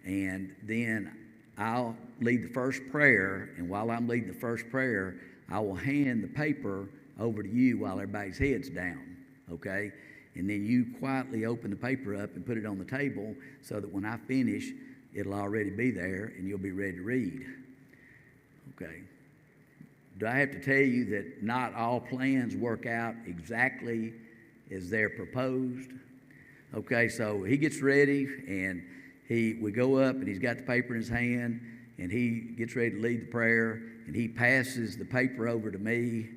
And then I'll lead the first prayer, and while I'm leading the first prayer, I will hand the paper over to you while everybody's head's down, okay? And then you quietly open the paper up and put it on the table so that when I finish, it'll already be there and you'll be ready to read, okay? Do I have to tell you that not all plans work out exactly as they're proposed? Okay, so he gets ready, and we go up, and he's got the paper in his hand, and he gets ready to lead the prayer, and he passes the paper over to me.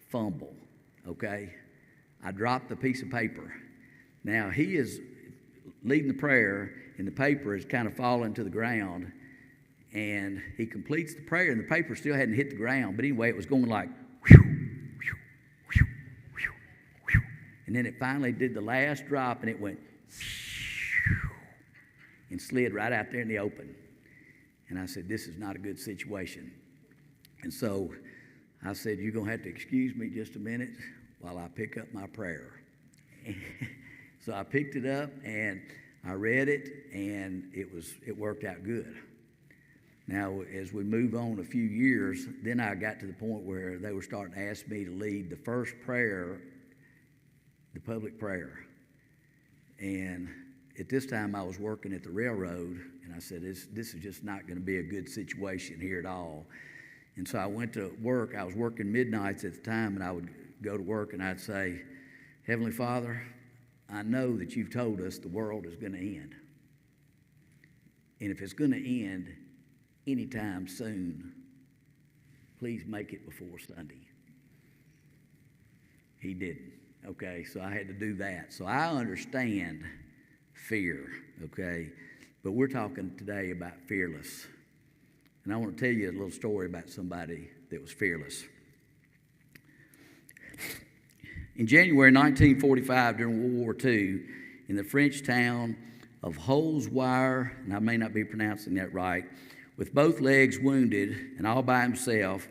Fumble, okay? I dropped the piece of paper. Now, he is leading the prayer, and the paper is kind of falling to the ground, and he completes the prayer, and the paper still hadn't hit the ground, but anyway, it was going like, whew, whew, whew, whew, whew. And then it finally did the last drop, and it went, and slid right out there in the open. And I said, this is not a good situation. And so I said, you're going to have to excuse me just a minute while I pick up my prayer. So I picked it up, and I read it, and it worked out good. Now, as we move on a few years, then I got to the point where they were starting to ask me to lead the first prayer, the public prayer. And at this time, I was working at the railroad, and I said, this is just not going to be a good situation here at all. And so I went to work. I was working midnights at the time, and I would go to work, and I'd say, Heavenly Father, I know that you've told us the world is going to end. And if it's going to end anytime soon, please make it before Sunday. He didn't. Okay, so I had to do that. So I understand fear, okay? But we're talking today about fearless. And I want to tell you a little story about somebody that was fearless. In January 1945, during World War II, in the French town of Holzweiler, and I may not be pronouncing that right, with both legs wounded and all by himself,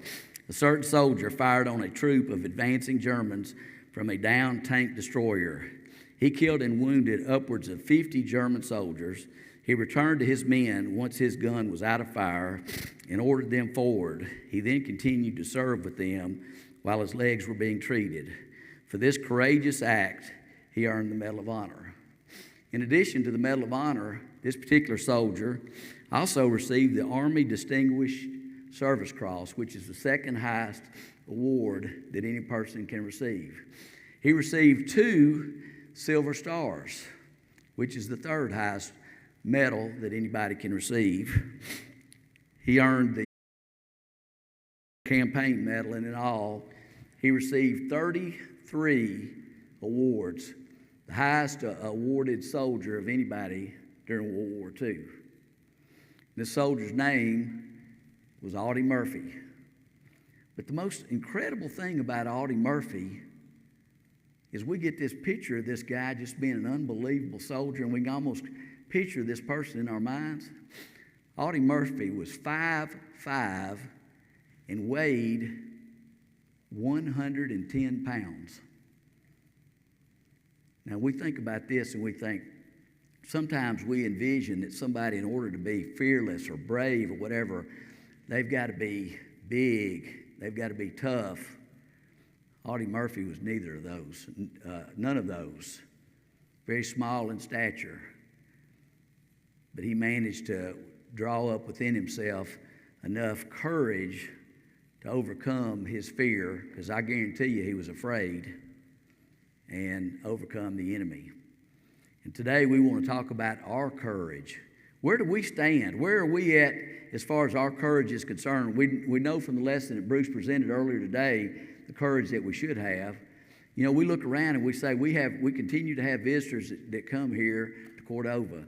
a certain soldier fired on a troop of advancing Germans from a downed tank destroyer. He killed and wounded upwards of 50 German soldiers. He returned to his men once his gun was out of fire and ordered them forward. He then continued to serve with them while his legs were being treated. For this courageous act, he earned the Medal of Honor. In addition to the Medal of Honor, this particular soldier also received the Army Distinguished Service Cross, which is the second highest award that any person can receive. He received 2 Silver Stars, which is the third highest medal that anybody can receive. He earned the campaign medal, and in all, he received 33 awards, the highest awarded soldier of anybody during World War II. This soldier's name was Audie Murphy. But the most incredible thing about Audie Murphy is we get this picture of this guy just being an unbelievable soldier, and we can almost picture this person in our minds. Audie Murphy was 5'5" and weighed 110 pounds. Now, we think about this and we think, sometimes we envision that somebody, in order to be fearless or brave or whatever, they've got to be big, they've got to be tough. Audie Murphy was neither of those, none of those. Very small in stature. But he managed to draw up within himself enough courage to overcome his fear, because I guarantee you he was afraid, and overcome the enemy. And today we want to talk about our courage. Where do we stand? Where are we at as far as our courage is concerned? We know from the lesson that Bruce presented earlier today the courage that we should have. You know, we look around and we say we continue to have visitors that come here to Cordova.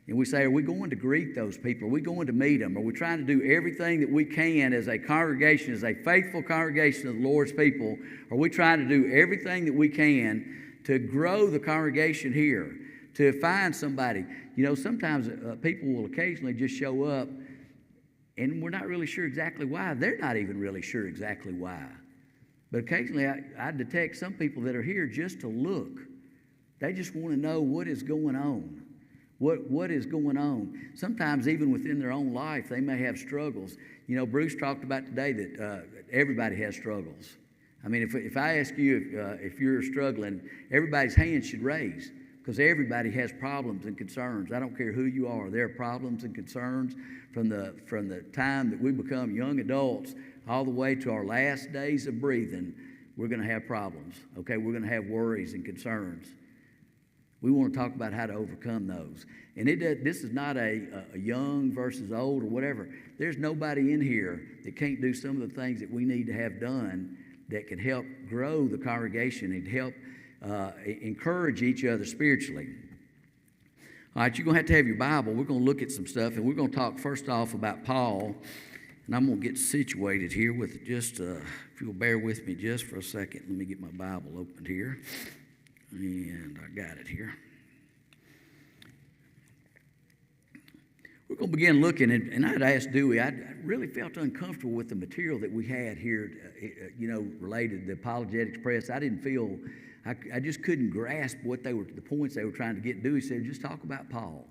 And we say, are we going to greet those people? Are we going to meet them? Are we trying to do everything that we can as a congregation, as a faithful congregation of the Lord's people? Are we trying to do everything that we can to grow the congregation here, to find somebody? You know, sometimes people will occasionally just show up, and we're not really sure exactly why. They're not even really sure exactly why. But occasionally I detect some people that are here just to look. They just want to know what is going on. What is going on? Sometimes even within their own life, they may have struggles. You know, Bruce talked about today that everybody has struggles. I mean, if I ask you if you're struggling, everybody's hand should raise, because everybody has problems and concerns. I don't care who you are. There are problems and concerns from the time that we become young adults all the way to our last days of breathing. We're going to have problems, okay? We're going to have worries and concerns. We want to talk about how to overcome those. And this is not a young versus old or whatever. There's nobody in here that can't do some of the things that we need to have done that can help grow the congregation and help encourage each other spiritually. All right, you're going to have your Bible. We're going to look at some stuff, and we're going to talk first off about Paul. And I'm going to get situated here with just, if you'll bear with me just for a second. Let me get my Bible opened here. And I got it here. We're going to begin looking, and I'd asked Dewey, I really felt uncomfortable with the material that we had here, related to the apologetics press. I didn't feel, I just couldn't grasp the points they were trying to get. Dewey said, just talk about Paul,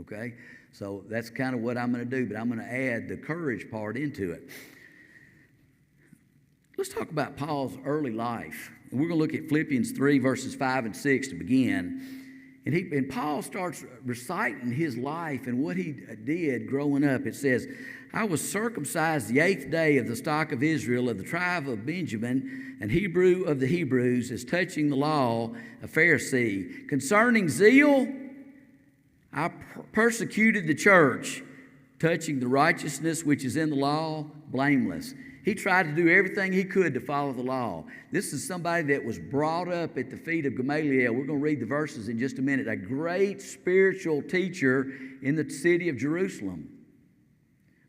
okay? So that's kind of what I'm going to do, but I'm going to add the courage part into it. Let's talk about Paul's early life. And we're going to look at Philippians 3, verses 5 and 6 to begin. And Paul starts reciting his life and what he did growing up. It says, I was circumcised the 8th day of the stock of Israel, of the tribe of Benjamin, and Hebrew of the Hebrews, as touching the law, a Pharisee. Concerning zeal, I persecuted the church. Touching the righteousness which is in the law, blameless. He tried to do everything he could to follow the law. This is somebody that was brought up at the feet of Gamaliel. We're going to read the verses in just a minute. A great spiritual teacher in the city of Jerusalem.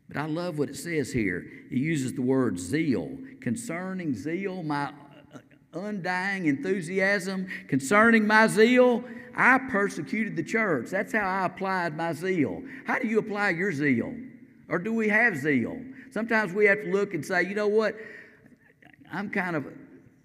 But I love what it says here. He uses the word zeal. Concerning zeal, my undying enthusiasm. Concerning my zeal, I persecuted the church. That's how I applied my zeal. How do you apply your zeal? Or do we have zeal? Sometimes we have to look and say, you know what, I'm kind of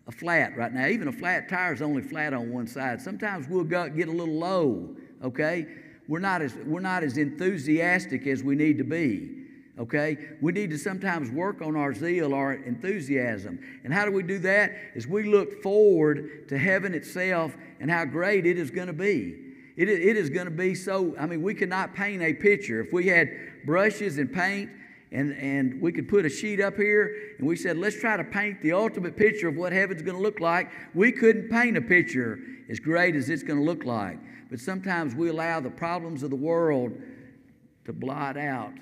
a flat right now. Even a flat tire is only flat on one side. Sometimes we'll get a little low, okay? We're not as enthusiastic as we need to be, okay? We need to sometimes work on our zeal, our enthusiasm. And how do we do that? Is we look forward to heaven itself and how great it is going to be. It is going to be so, we cannot paint a picture. If we had brushes and paint, and we could put a sheet up here, and we said, let's try to paint the ultimate picture of what heaven's going to look like. We couldn't paint a picture as great as it's going to look like. But sometimes we allow the problems of the world to blot out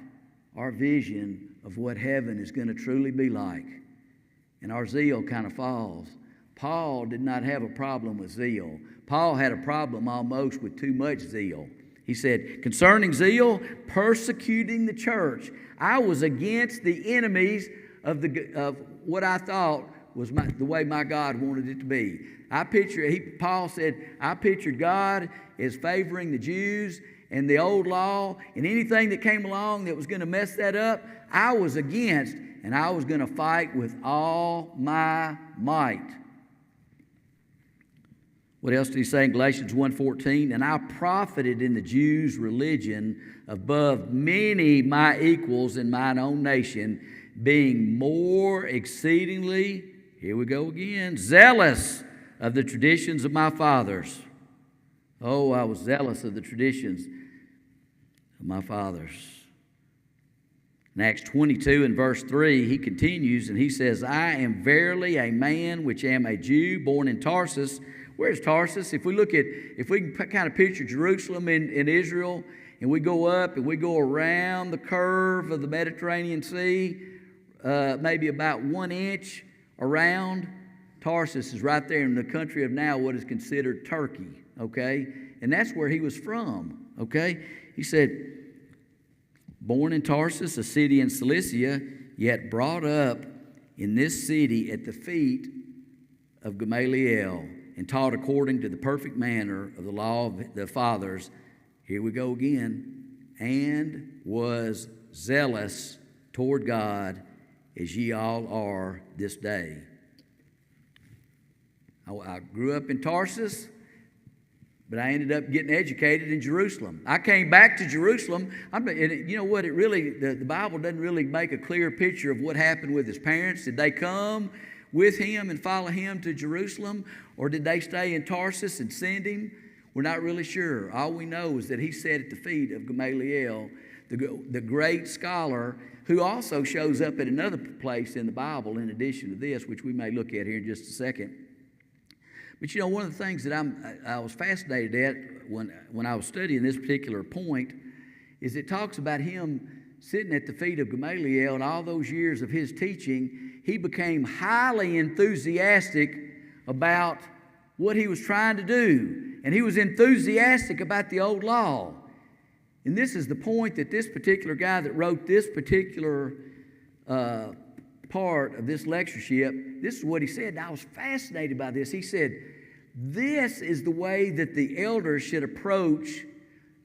our vision of what heaven is going to truly be like. And our zeal kind of falls. Paul did not have a problem with zeal. Paul had a problem almost with too much zeal. He said, concerning zeal, persecuting the church. I was against the enemies of what I thought was the way my God wanted it to be. Paul said, I pictured God as favoring the Jews and the old law, and anything that came along that was going to mess that up, I was against, and I was going to fight with all my might. What else did he say in Galatians 1:14? And I profited in the Jews' religion above many my equals in mine own nation, being more exceedingly, here we go again, zealous of the traditions of my fathers. Oh, I was zealous of the traditions of my fathers. In Acts 22 and verse 3, he continues and he says, I am verily a man which am a Jew, born in Tarsus. Where's Tarsus? If we can kind of picture Jerusalem in Israel, and we go up and we go around the curve of the Mediterranean Sea, maybe about 1 inch around, Tarsus is right there in the country of now what is considered Turkey, okay? And that's where he was from, okay? He said, born in Tarsus, a city in Cilicia, yet brought up in this city at the feet of Gamaliel, and taught according to the perfect manner of the law of the fathers, here we go again, and was zealous toward God as ye all are this day. I grew up in Tarsus. But I ended up getting educated in Jerusalem. I came back to Jerusalem. And you know what? The Bible doesn't really make a clear picture of what happened with his parents. Did they come with him and follow him to Jerusalem? Or did they stay in Tarsus and send him? We're not really sure. All we know is that he sat at the feet of Gamaliel, the great scholar, who also shows up at another place in the Bible in addition to this, which we may look at here in just a second. But you know, one of the things that I was fascinated at when I was studying this particular point is it talks about him sitting at the feet of Gamaliel, and all those years of his teaching, he became highly enthusiastic about what he was trying to do. And he was enthusiastic about the old law. And this is the point that this particular guy that wrote this particular part of this lectureship, this is what he said, and I was fascinated by this. He said, this is the way that the elders should approach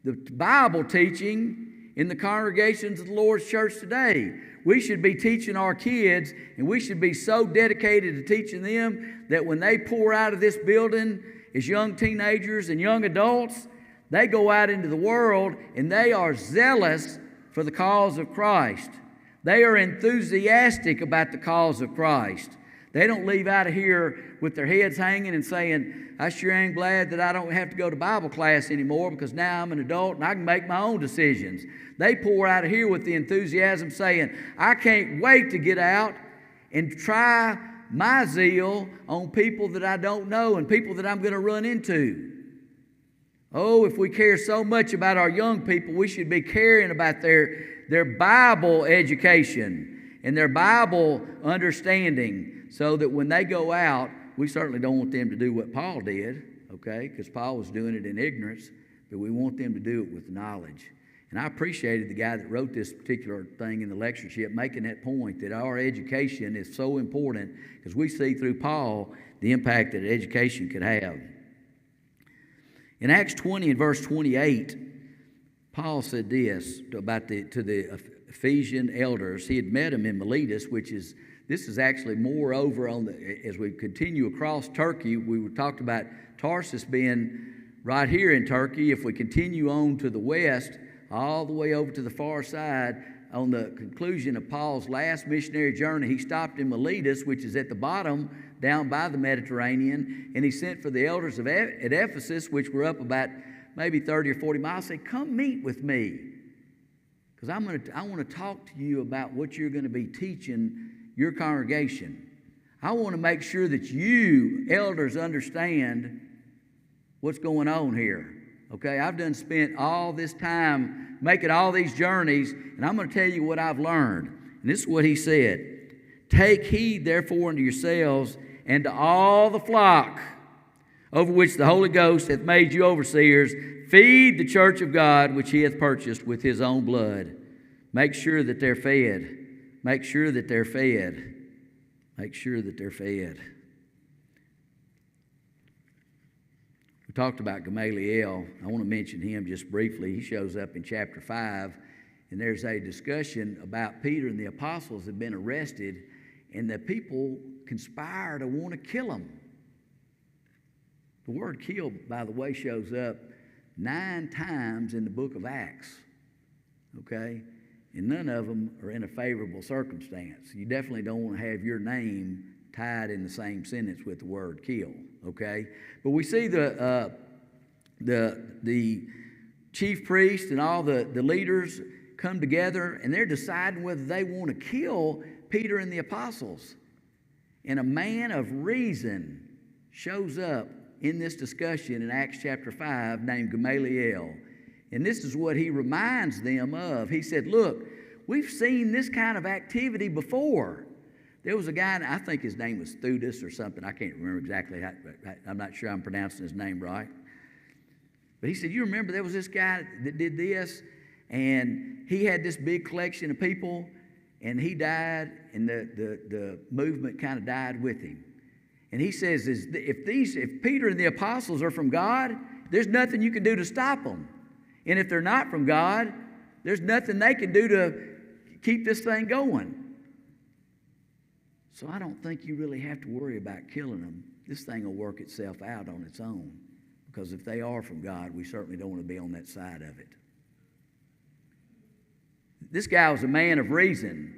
the Bible teaching in the congregations of the Lord's church today. We should be teaching our kids, and we should be so dedicated to teaching them that when they pour out of this building as young teenagers and young adults, they go out into the world and they are zealous for the cause of Christ. They are enthusiastic about the cause of Christ. They don't leave out of here with their heads hanging and saying, I sure ain't glad that I don't have to go to Bible class anymore because now I'm an adult and I can make my own decisions. They pour out of here with the enthusiasm saying, I can't wait to get out and try my zeal on people that I don't know and people that I'm going to run into. Oh, if we care so much about our young people, we should be caring about their Bible education and their Bible understanding so that when they go out, we certainly don't want them to do what Paul did, okay, because Paul was doing it in ignorance, but we want them to do it with knowledge. And I appreciated the guy that wrote this particular thing in the lectureship making that point that our education is so important because we see through Paul the impact that education could have. In Acts 20 and verse 28, Paul said this about to the Ephesian elders. He had met them in Miletus, this is actually more over on as we continue across Turkey. We talked about Tarsus being right here in Turkey. If we continue on to the west, all the way over to the far side, on the conclusion of Paul's last missionary journey, he stopped in Miletus, which is at the bottom down by the Mediterranean, and he sent for the elders at Ephesus, which were up about maybe 30 or 40 miles, said, come meet with me, because I want to talk to you about what you're going to be teaching your congregation. I want to make sure that you elders understand what's going on here. Okay, I've spent all this time making all these journeys, and I'm going to tell you what I've learned. And this is what he said. Take heed, therefore, unto yourselves and to all the flock over which the Holy Ghost hath made you overseers. Feed the church of God, which he hath purchased with his own blood. Make sure that they're fed. Make sure that they're fed. Make sure that they're fed. We talked about Gamaliel. I want to mention him just briefly. He shows up in chapter 5, and there's a discussion about Peter and the apostles have been arrested, and the people conspire to want to kill them. The word kill, by the way, shows up 9 times in the book of Acts, okay? And none of them are in a favorable circumstance. You definitely don't want to have your name tied in the same sentence with the word kill, okay? But we see the chief priest and all the leaders come together, and they're deciding whether they want to kill Peter and the apostles. And a man of reason shows up in this discussion in Acts chapter 5 named Gamaliel. And this is what he reminds them of. He said, look, we've seen this kind of activity before. There was a guy, I think his name was Theudas or something. I can't remember exactly. I'm not sure I'm pronouncing his name right. But he said, you remember there was this guy that did this, and he had this big collection of people, and he died, and the movement kind of died with him. And he says, if Peter and the apostles are from God, there's nothing you can do to stop them. And if they're not from God, there's nothing they can do to keep this thing going. So I don't think you really have to worry about killing them. This thing will work itself out on its own Because if they are from God, we certainly don't want to be on that side of it. This guy was a man of reason,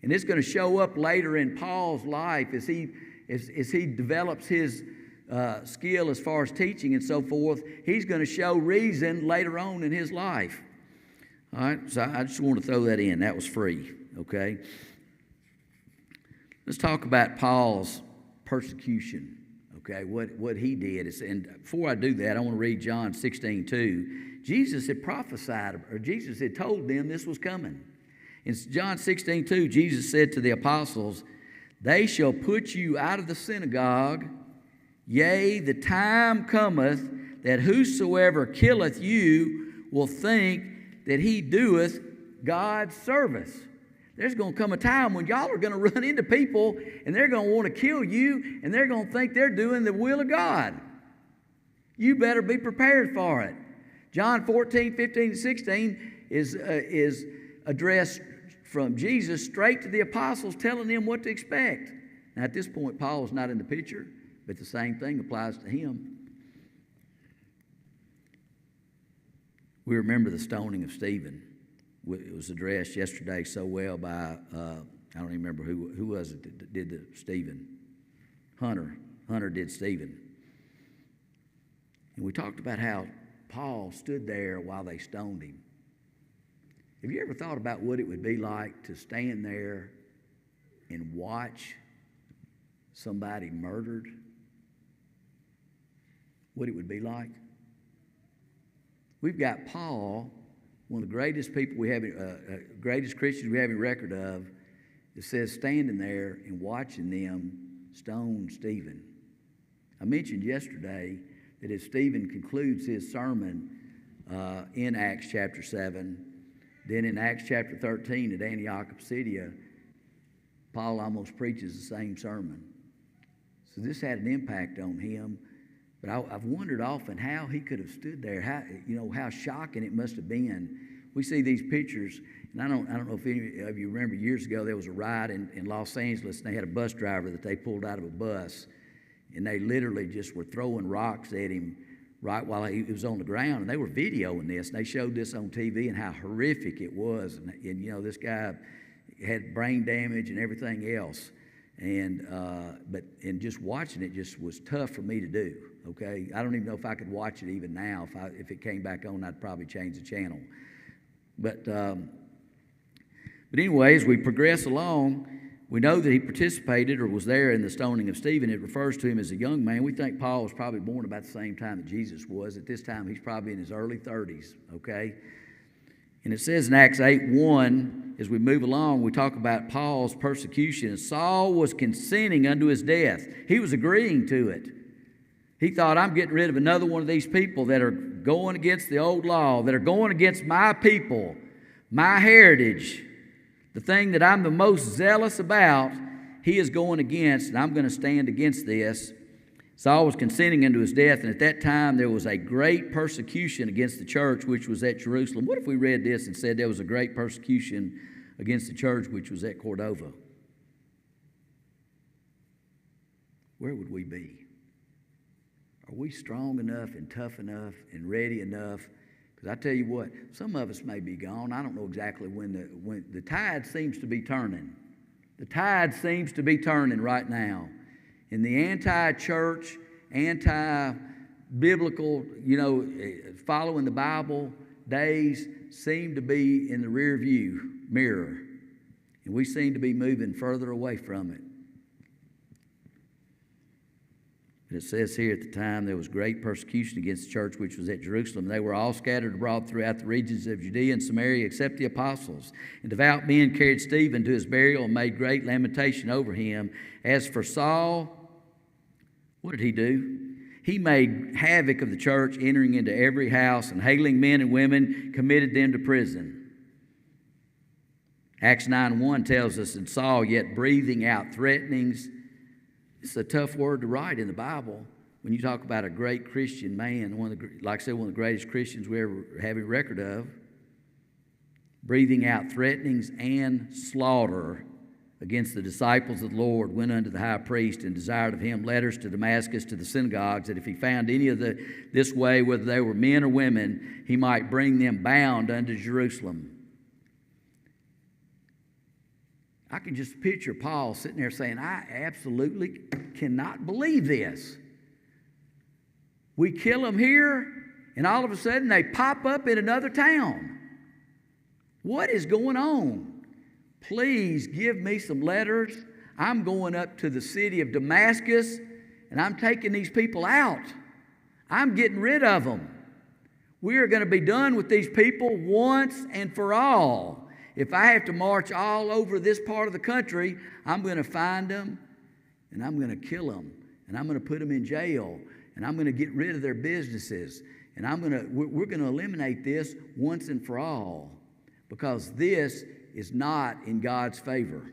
and it's going to show up later in Paul's life as he develops his skill as far as teaching and so forth. He's going to show reason later on in his life. All right, so I just want to throw that in. That was free, okay? Let's talk about Paul's persecution. Okay, what he did is, and before I do that, I want to read John 16:2. Jesus had prophesied, or Jesus had told them this was coming. In John 16:2, Jesus said to the apostles, "They shall put you out of the synagogue. Yea, the time cometh that whosoever killeth you will think that he doeth God's service." There's going to come a time when y'all are going to run into people and they're going to want to kill you and they're going to think they're doing the will of God. You better be prepared for it. John 14:15-16 is addressed from Jesus straight to the apostles, telling them what to expect. Now at this point, Paul's not in the picture, but the same thing applies to him. We remember the stoning of Stephen. It was addressed yesterday so well by, I don't even remember who was it that did the Stephen. Hunter did Stephen. And we talked about how Paul stood there while they stoned him. Have you ever thought about what it would be like to stand there and watch somebody murdered? What it would be like? We've got Paul, one of the greatest people we have, greatest Christians we have a record of. It says standing there and watching them stone Stephen. I mentioned yesterday that as Stephen concludes his sermon in Acts chapter 7, then in Acts chapter 13 at Antioch of Pisidia, Paul almost preaches the same sermon. So this had an impact on him. But I've wondered often how he could have stood there, how shocking it must have been. We see these pictures, and I don't know if any of you remember years ago there was a riot in Los Angeles, and they had a bus driver that they pulled out of a bus, and they literally just were throwing rocks at him right while he was on the ground, and they were videoing this, and they showed this on TV and how horrific it was, and this guy had brain damage and everything else. And just watching it just was tough for me to do. Okay, I don't even know if I could watch it even now. If it came back on, I'd probably change the channel. But anyway, as we progress along, we know that he participated or was there in the stoning of Stephen. It refers to him as a young man. We think Paul was probably born about the same time that Jesus was. At this time, he's probably in his early 30s. Okay. And it says in Acts 8:1, as we move along, we talk about Paul's persecution. Saul was consenting unto his death. He was agreeing to it. He thought, I'm getting rid of another one of these people that are going against the old law, that are going against my people, my heritage, the thing that I'm the most zealous about, he is going against, and I'm going to stand against this. Saul was consenting unto his death, and at that time there was a great persecution against the church which was at Jerusalem. What if we read this and said there was a great persecution against the church which was at Cordova? Where would we be? Are we strong enough and tough enough and ready enough? Because I tell you what, some of us may be gone. I don't know exactly when the tide seems to be turning. The tide seems to be turning right now. In the anti-church, anti-biblical, following the Bible days seem to be in the rear view mirror. And we seem to be moving further away from it. And it says here, at the time there was great persecution against the church which was at Jerusalem. They were all scattered abroad throughout the regions of Judea and Samaria except the apostles. And devout men carried Stephen to his burial and made great lamentation over him. As for Saul, what did he do? He made havoc of the church, entering into every house and hailing men and women, committed them to prison. Acts 9:1 tells us, and Saul, yet breathing out threatenings. It's a tough word to write in the Bible when you talk about a great Christian man, one of the greatest Christians we ever have a record of. Breathing out threatenings and slaughter against the disciples of the Lord, went unto the high priest and desired of him letters to Damascus to the synagogues, that if he found any of this way, whether they were men or women, he might bring them bound unto Jerusalem. I can just picture Paul sitting there saying, I absolutely cannot believe this. We kill them here, and all of a sudden they pop up in another town. What is going on? Please give me some letters. I'm going up to the city of Damascus, and I'm taking these people out. I'm getting rid of them. We are going to be done with these people once and for all. If I have to march all over this part of the country, I'm going to find them, and I'm going to kill them, and I'm going to put them in jail, and I'm going to get rid of their businesses, and we're going to eliminate this once and for all, because this is not in God's favor.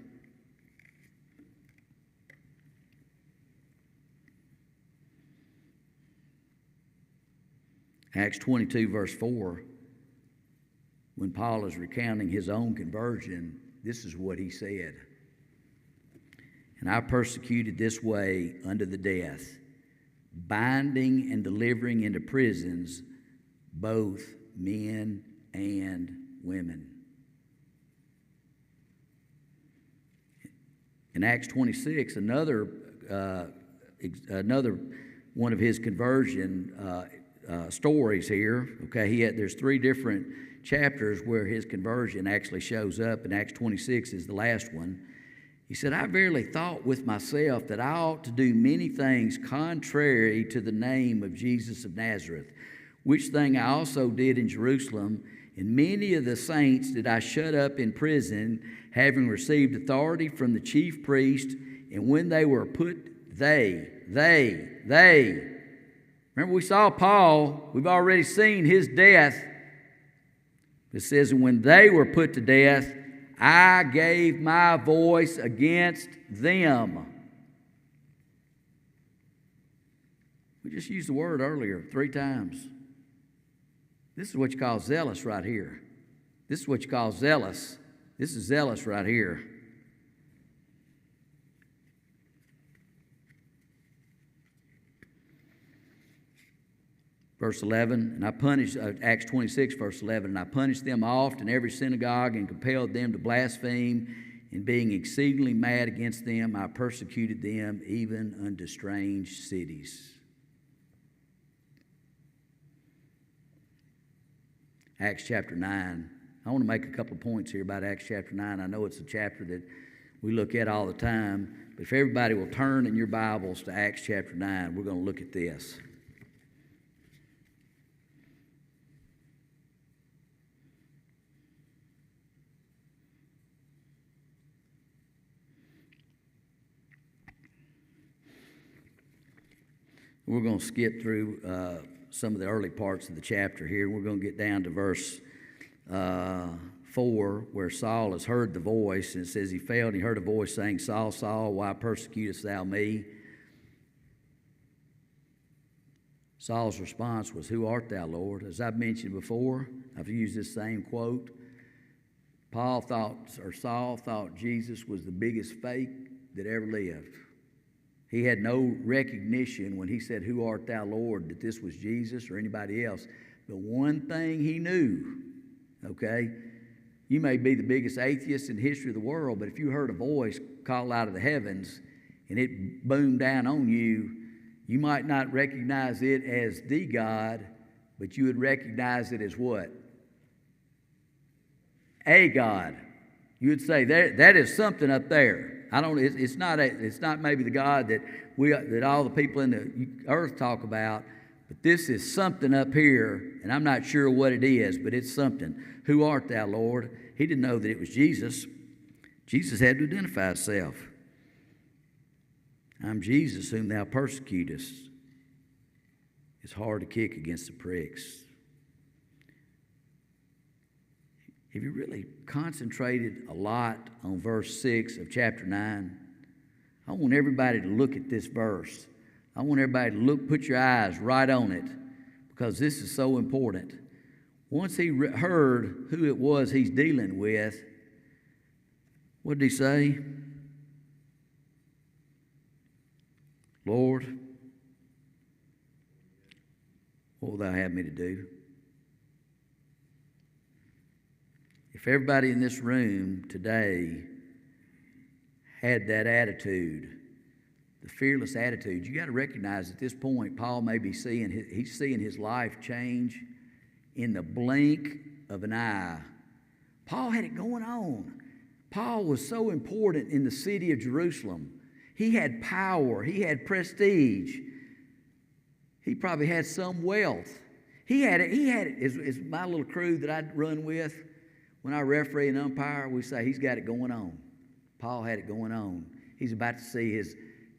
Acts 22, verse 4, when Paul is recounting his own conversion, this is what he said. And I persecuted this way unto the death, binding and delivering into prisons both men and women. In Acts 26, another one of his conversion stories here. Okay, there's 3 different chapters where his conversion actually shows up, and Acts 26 is the last one. He said, I verily thought with myself that I ought to do many things contrary to the name of Jesus of Nazareth, which thing I also did in Jerusalem. And many of the saints did I shut up in prison, having received authority from the chief priest. And when they were put, they. Remember, we saw Paul. We've already seen his death. It says, and when they were put to death, I gave my voice against them. We just used the word earlier 3 times. This is what you call zealous right here. This is what you call zealous. This is zealous right here. Verse 11, and I punished, Acts 26, verse 11, and I punished them oft in every synagogue and compelled them to blaspheme, and being exceedingly mad against them, I persecuted them even unto strange cities. Acts chapter 9. I want to make a couple of points here about Acts chapter 9. I know it's a chapter that we look at all the time, but if everybody will turn in your Bibles to Acts chapter 9, we're going to look at this. We're going to skip through some of the early parts of the chapter here. We're going to get down to verse 4, where Saul has heard the voice, and it says he fell and he heard a voice saying, Saul, Saul, why persecutest thou me? Saul's response was, who art thou, Lord? As I've mentioned before, I've used this same quote. Saul thought Jesus was the biggest fake that ever lived. He had no recognition when he said, who art thou, Lord, that this was Jesus or anybody else. But one thing he knew, okay, you may be the biggest atheist in the history of the world, but if you heard a voice call out of the heavens and it boomed down on you, you might not recognize it as the God, but you would recognize it as what? A God. You would say that is something up there. It's not maybe the God that all the people in the earth talk about, but this is something up here, and I'm not sure what it is, but it's something. Who art thou, Lord? He didn't know that it was Jesus. Jesus had to identify himself. I'm Jesus whom thou persecutest. It's hard to kick against the pricks. Have you really concentrated a lot on verse 6 of chapter 9? I want everybody to look at this verse. I want everybody to put your eyes right on it, because this is so important. Once he heard who it was he's dealing with, what did he say? Lord, what will thou have me to do? If everybody in this room today had that attitude, the fearless attitude, you got to recognize at this point, Paul may be seeing his life change in the blink of an eye. Paul had it going on. Paul was so important in the city of Jerusalem. He had power. He had prestige. He probably had some wealth. He had is my little crew that I'd run with. When I referee and umpire, we say he's got it going on. Paul had it going on. He's about to see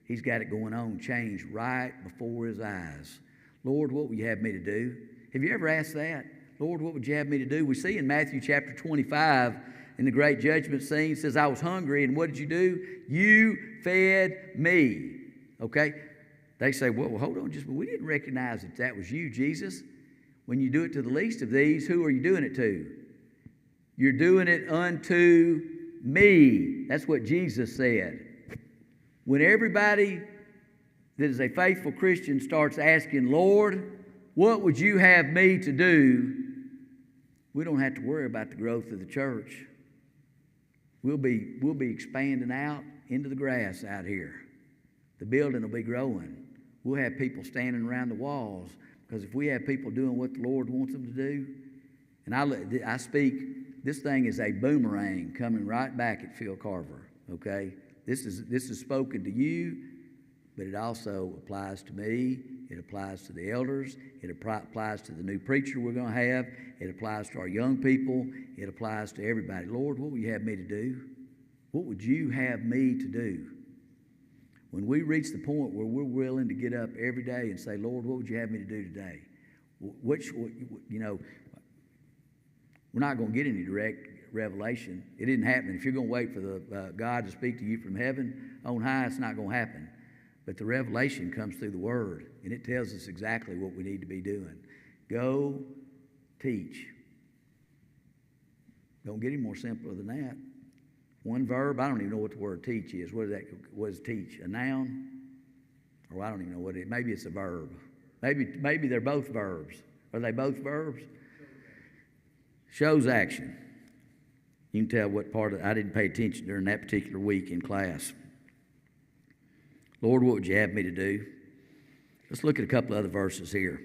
he's got it going on change right before his eyes. Lord, what would you have me to do? Have you ever asked that? Lord, what would you have me to do? We see in Matthew chapter 25, in the great judgment scene, it says, I was hungry, and what did you do? You fed me. Okay? They say, well, hold on, we didn't recognize that was you, Jesus. When you do it to the least of these, who are you doing it to? You're doing it unto me. That's what Jesus said. When everybody that is a faithful Christian starts asking, Lord, what would you have me to do? We don't have to worry about the growth of the church. We'll be expanding out into the grass out here. The building will be growing. We'll have people standing around the walls, because if we have people doing what the Lord wants them to do, and I speak, this thing is a boomerang coming right back at Phil Carver, okay? This is spoken to you, but it also applies to me. It applies to the elders. It applies to the new preacher we're going to have. It applies to our young people. It applies to everybody. Lord, what would you have me to do? What would you have me to do? When we reach the point where we're willing to get up every day and say, Lord, what would you have me to do today? We're not going to get any direct revelation. It didn't happen. If you're going to wait for the God to speak to you from heaven on high, it's not going to happen. But the revelation comes through the Word, and it tells us exactly what we need to be doing. Go teach. Don't get any more simpler than that. One verb, I don't even know what the word teach is. What is teach? A noun? Or I don't even know what it is. Maybe it's a verb. Maybe they're both verbs. Are they both verbs? Shows action. You can tell what part I didn't pay attention during that particular week in class. Lord, what would you have me to do? Let's look at a couple other verses here.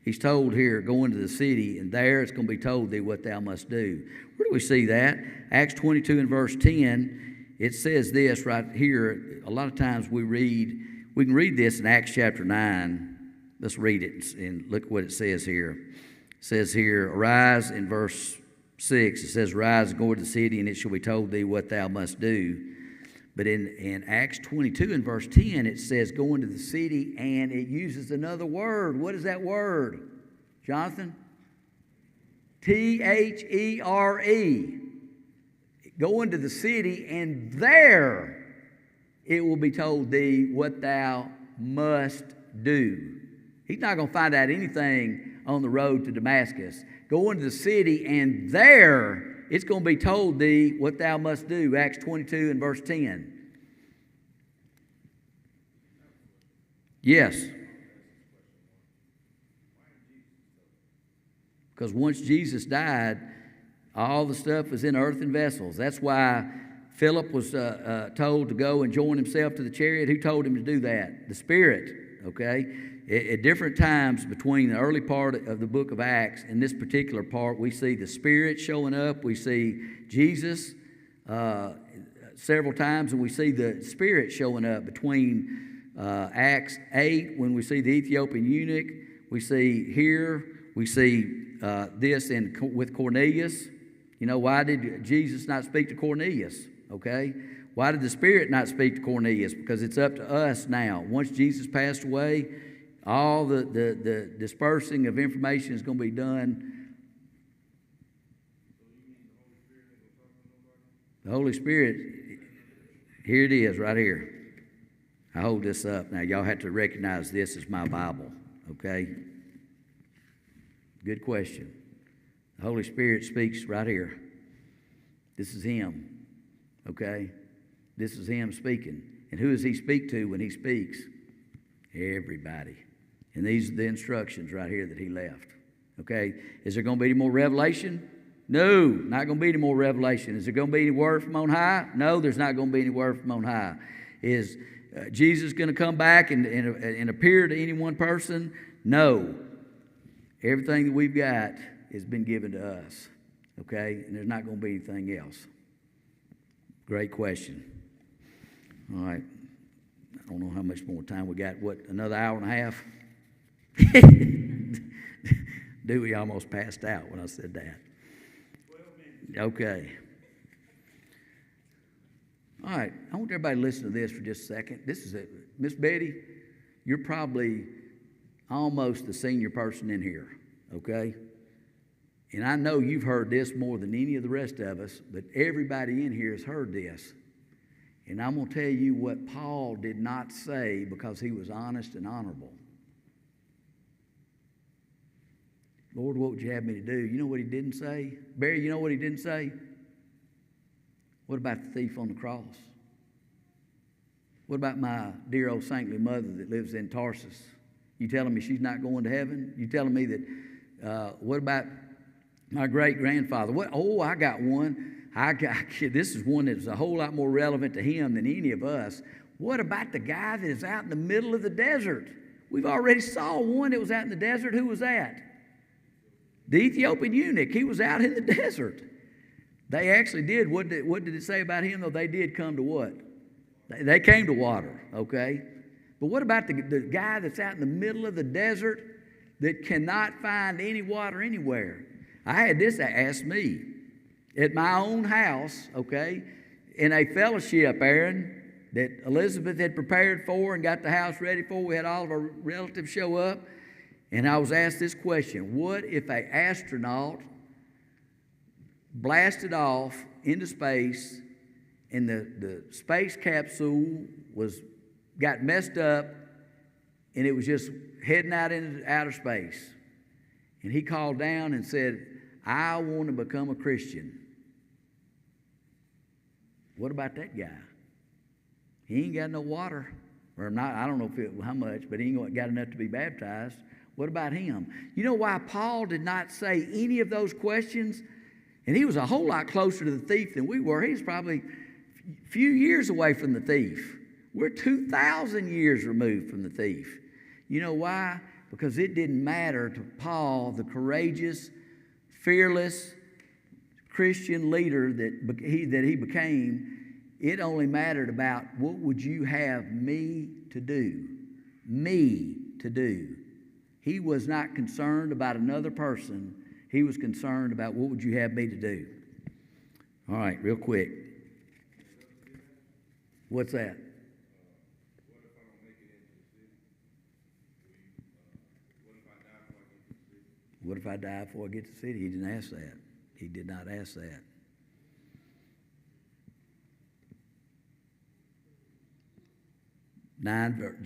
He's told here, go into the city, and there it's going to be told thee what thou must do. Where do we see that? Acts 22 and verse 10, it says this right here. A lot of times we can read this in Acts chapter 9. Let's read it and look what it says here. It says here, arise in verse 6. It says, rise and go into the city, and it shall be told thee what thou must do. But in Acts 22 and verse 10, it says, go into the city, and it uses another word. What is that word, Jonathan? T-H-E-R-E. Go into the city, and there it will be told thee what thou must do. He's not going to find out anything on the road to Damascus. Go into the city, and there it's going to be told thee what thou must do. Acts 22 and verse 10. Yes. Because once Jesus died, all the stuff was in earthen vessels. That's why Philip was told to go and join himself to the chariot. Who told him to do that? The Spirit, okay? At different times between the early part of the book of Acts and this particular part, we see the Spirit showing up. We see Jesus several times, and we see the Spirit showing up between Acts 8 when we see the Ethiopian eunuch. We see here, we see this with Cornelius. You know, why did Jesus not speak to Cornelius? Okay? Why did the Spirit not speak to Cornelius? Because it's up to us now. Once Jesus passed away, all the dispersing of information is going to be done. The Holy Spirit, here it is right here. I hold this up. Now, y'all have to recognize this as my Bible, okay? Good question. The Holy Spirit speaks right here. This is Him, okay? This is Him speaking. And who does He speak to when He speaks? Everybody. And these are the instructions right here that he left. Okay? Is there going to be any more revelation? No, not going to be any more revelation. Is there going to be any word from on high? No, there's not going to be any word from on high. Is Jesus going to come back and appear to any one person? No. Everything that we've got has been given to us. Okay? And there's not going to be anything else. Great question. All right. I don't know how much more time we got. What, another hour and a half? Dewey almost passed out when I said that. Okay. All right. I want everybody to listen to this for just a second. This is it. Miss Betty, you're probably almost the senior person in here, okay? And I know you've heard this more than any of the rest of us, but everybody in here has heard this. And I'm going to tell you what Paul did not say because he was honest and honorable. Lord, what would you have me to do? You know what he didn't say? Barry, you know what he didn't say? What about the thief on the cross? What about my dear old saintly mother that lives in Tarsus? You telling me she's not going to heaven? You telling me that, what about my great-grandfather? What? Oh, I got one. This is one that's a whole lot more relevant to him than any of us. What about the guy that is out in the middle of the desert? We've already saw one that was out in the desert. Who was that? The Ethiopian eunuch. He was out in the desert. They actually did. What did it say about him, though? They did come to what? They came to water, okay? But what about the guy that's out in the middle of the desert that cannot find any water anywhere? I had this asked me at my own house, okay, in a fellowship, Aaron, that Elizabeth had prepared for and got the house ready for. We had all of our relatives show up. And I was asked this question: what if an astronaut blasted off into space and the space capsule got messed up and it was just heading out into outer space? And he called down and said, I want to become a Christian. What about that guy? He ain't got no water. Or not, I don't know how much, but he ain't got enough to be baptized. What about him? You know why Paul did not say any of those questions? And he was a whole lot closer to the thief than we were. He was probably a few years away from the thief. We're 2,000 years removed from the thief. You know why? Because it didn't matter to Paul, the courageous, fearless Christian leader that he became. It only mattered about what would you have me to do? Me to do. He was not concerned about another person. He was concerned about what would you have me to do? All right, real quick. What's that? What if I die before I get to the city? He didn't ask that. He did not ask that.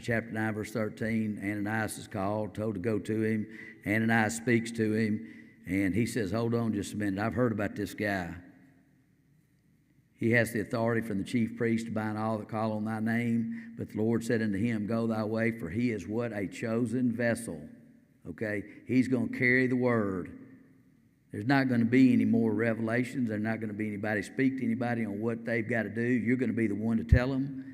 Chapter 9, verse 13, Ananias is called, told to go to him. Ananias speaks to him, and he says, hold on just a minute. I've heard about this guy. He has the authority from the chief priest to bind all that call on thy name. But the Lord said unto him, go thy way, for he is what? A chosen vessel. Okay? He's going to carry the word. There's not going to be any more revelations. There's not going to be anybody speak to anybody on what they've got to do. You're going to be the one to tell them.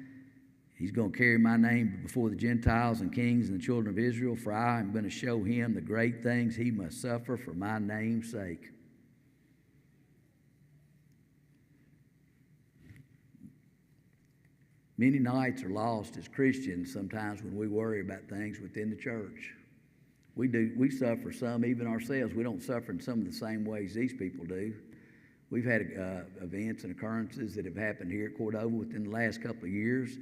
He's going to carry my name before the Gentiles and kings and the children of Israel, for I am going to show him the great things he must suffer for my name's sake. Many nights are lost as Christians sometimes when we worry about things within the church. We suffer some even ourselves. We don't suffer in some of the same ways these people do. We've had events and occurrences that have happened here at Cordova within the last couple of years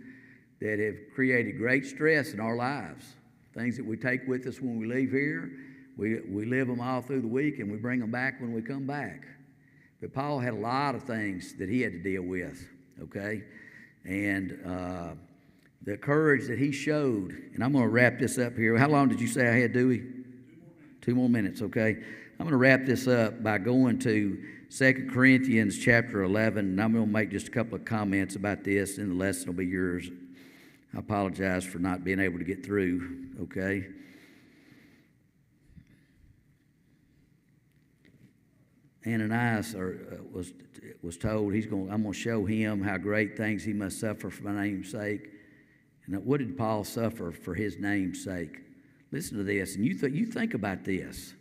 that have created great stress in our lives. Things that we take with us when we leave here, we live them all through the week and we bring them back when we come back. But Paul had a lot of things that he had to deal with, okay? And the courage that he showed, and I'm going to wrap this up here. How long did you say I had, Dewey? 2 more minutes, okay? I'm going to wrap this up by going to 2 Corinthians chapter 11, and I'm going to make just a couple of comments about this, and the lesson will be yours. I apologize for not being able to get through, okay? Ananias was told I'm going to show him how great things he must suffer for my name's sake. And what did Paul suffer for his name's sake? Listen to this, and you think about this.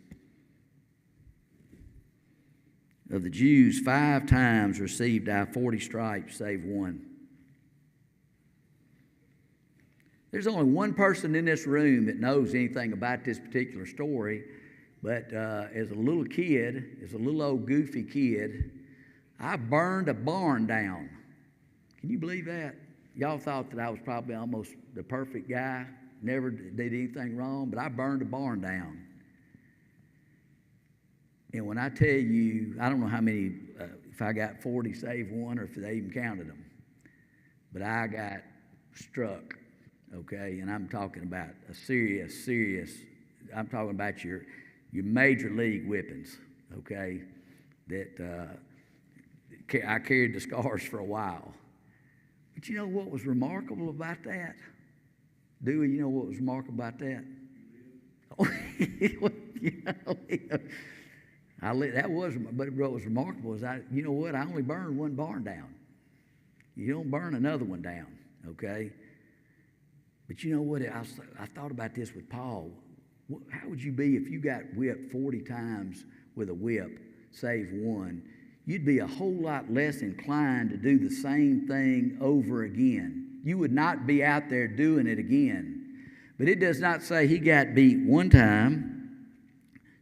Of the Jews, 5 times received I 40 stripes, save one. There's only one person in this room that knows anything about this particular story, but as a little kid, as a little old goofy kid, I burned a barn down. Can you believe that? Y'all thought that I was probably almost the perfect guy, never did anything wrong, but I burned a barn down. And when I tell you, I don't know how many, if I got 40 save one or if they even counted them, but I got struck, okay? And I'm talking about a serious, I'm talking about your major league whippings, okay? That I carried the scars for a while. But you know what was remarkable about that? Dewey, you know what was remarkable about that? But what was remarkable is you know what? I only burned one barn down. You don't burn another one down, okay? But you know what? I thought about this with Paul. How would you be if you got whipped 40 times with a whip, save one? You'd be a whole lot less inclined to do the same thing over again. You would not be out there doing it again. But it does not say he got beat 1 time,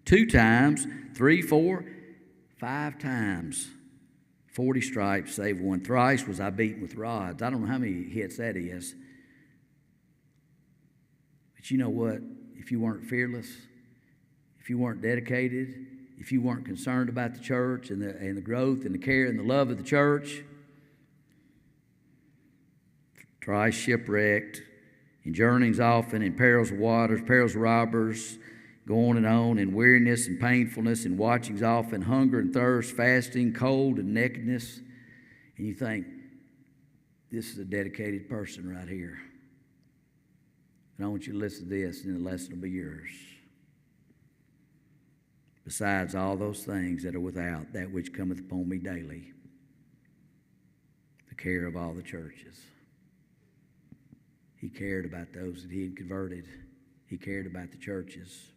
2 times, 3, 4, 5 times. 40 stripes, save one. Thrice was I beaten with rods. I don't know how many hits that is. But you know what? If you weren't fearless, if you weren't dedicated, if you weren't concerned about the church and the growth and the care and the love of the church, thrice shipwrecked, in journeyings often, in perils of waters, perils of robbers, go on, in weariness and painfulness, in watchings often, hunger and thirst, fasting, cold and nakedness. And you think, this is a dedicated person right here. And I want you to listen to this, and the lesson will be yours. Besides all those things that are without, that which cometh upon me daily, the care of all the churches. He cared about those that he had converted. He cared about the churches.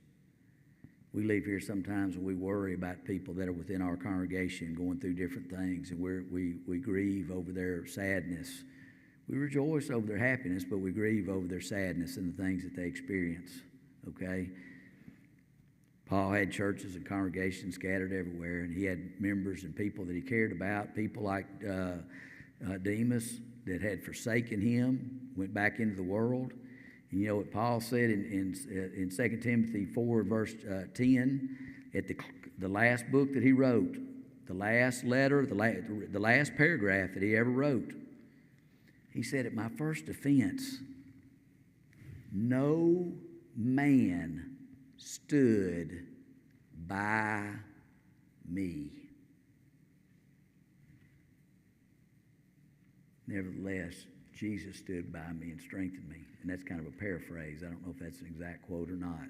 We leave here sometimes and we worry about people that are within our congregation going through different things, and we grieve over their sadness. We rejoice over their happiness, but we grieve over their sadness and the things that they experience, okay? Paul had churches and congregations scattered everywhere, and he had members and people that he cared about, people like Demas that had forsaken him, went back into the world. And you know what Paul said in 2 Timothy 4, verse 10, at the last book that he wrote, the last letter, the last paragraph that he ever wrote. He said, at my first offense, no man stood by me. Nevertheless, Jesus stood by me and strengthened me. And that's kind of a paraphrase. I don't know if that's an exact quote or not.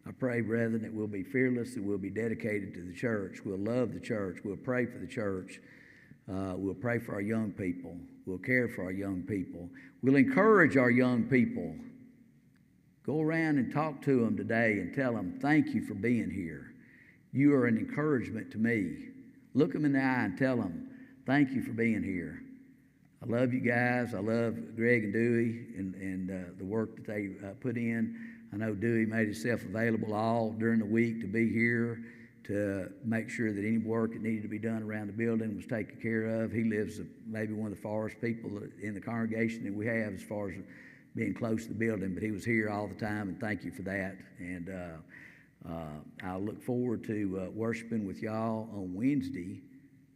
I pray, brethren, that we'll be fearless, that we'll be dedicated to the church. We'll love the church. We'll pray for the church. We'll pray for our young people. We'll care for our young people. We'll encourage our young people. Go around and talk to them today and tell them, thank you for being here. You are an encouragement to me. Look them in the eye and tell them, thank you for being here. I love you guys. I love Greg and Dewey and the work that they put in. I know Dewey made himself available all during the week to be here to make sure that any work that needed to be done around the building was taken care of. He lives maybe one of the farthest people in the congregation that we have as far as being close to the building, but he was here all the time, and thank you for that. And I look forward to worshiping with y'all on Wednesday,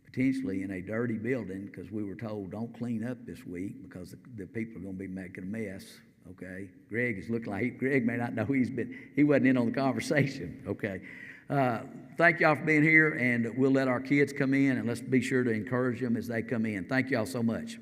potentially in a dirty building, because we were told don't clean up this week because the people are going to be making a mess. Okay, Greg is looking like Greg may not know he wasn't in on the conversation. Okay, thank y'all for being here, and we'll let our kids come in, and let's be sure to encourage them as they come in. Thank y'all so much.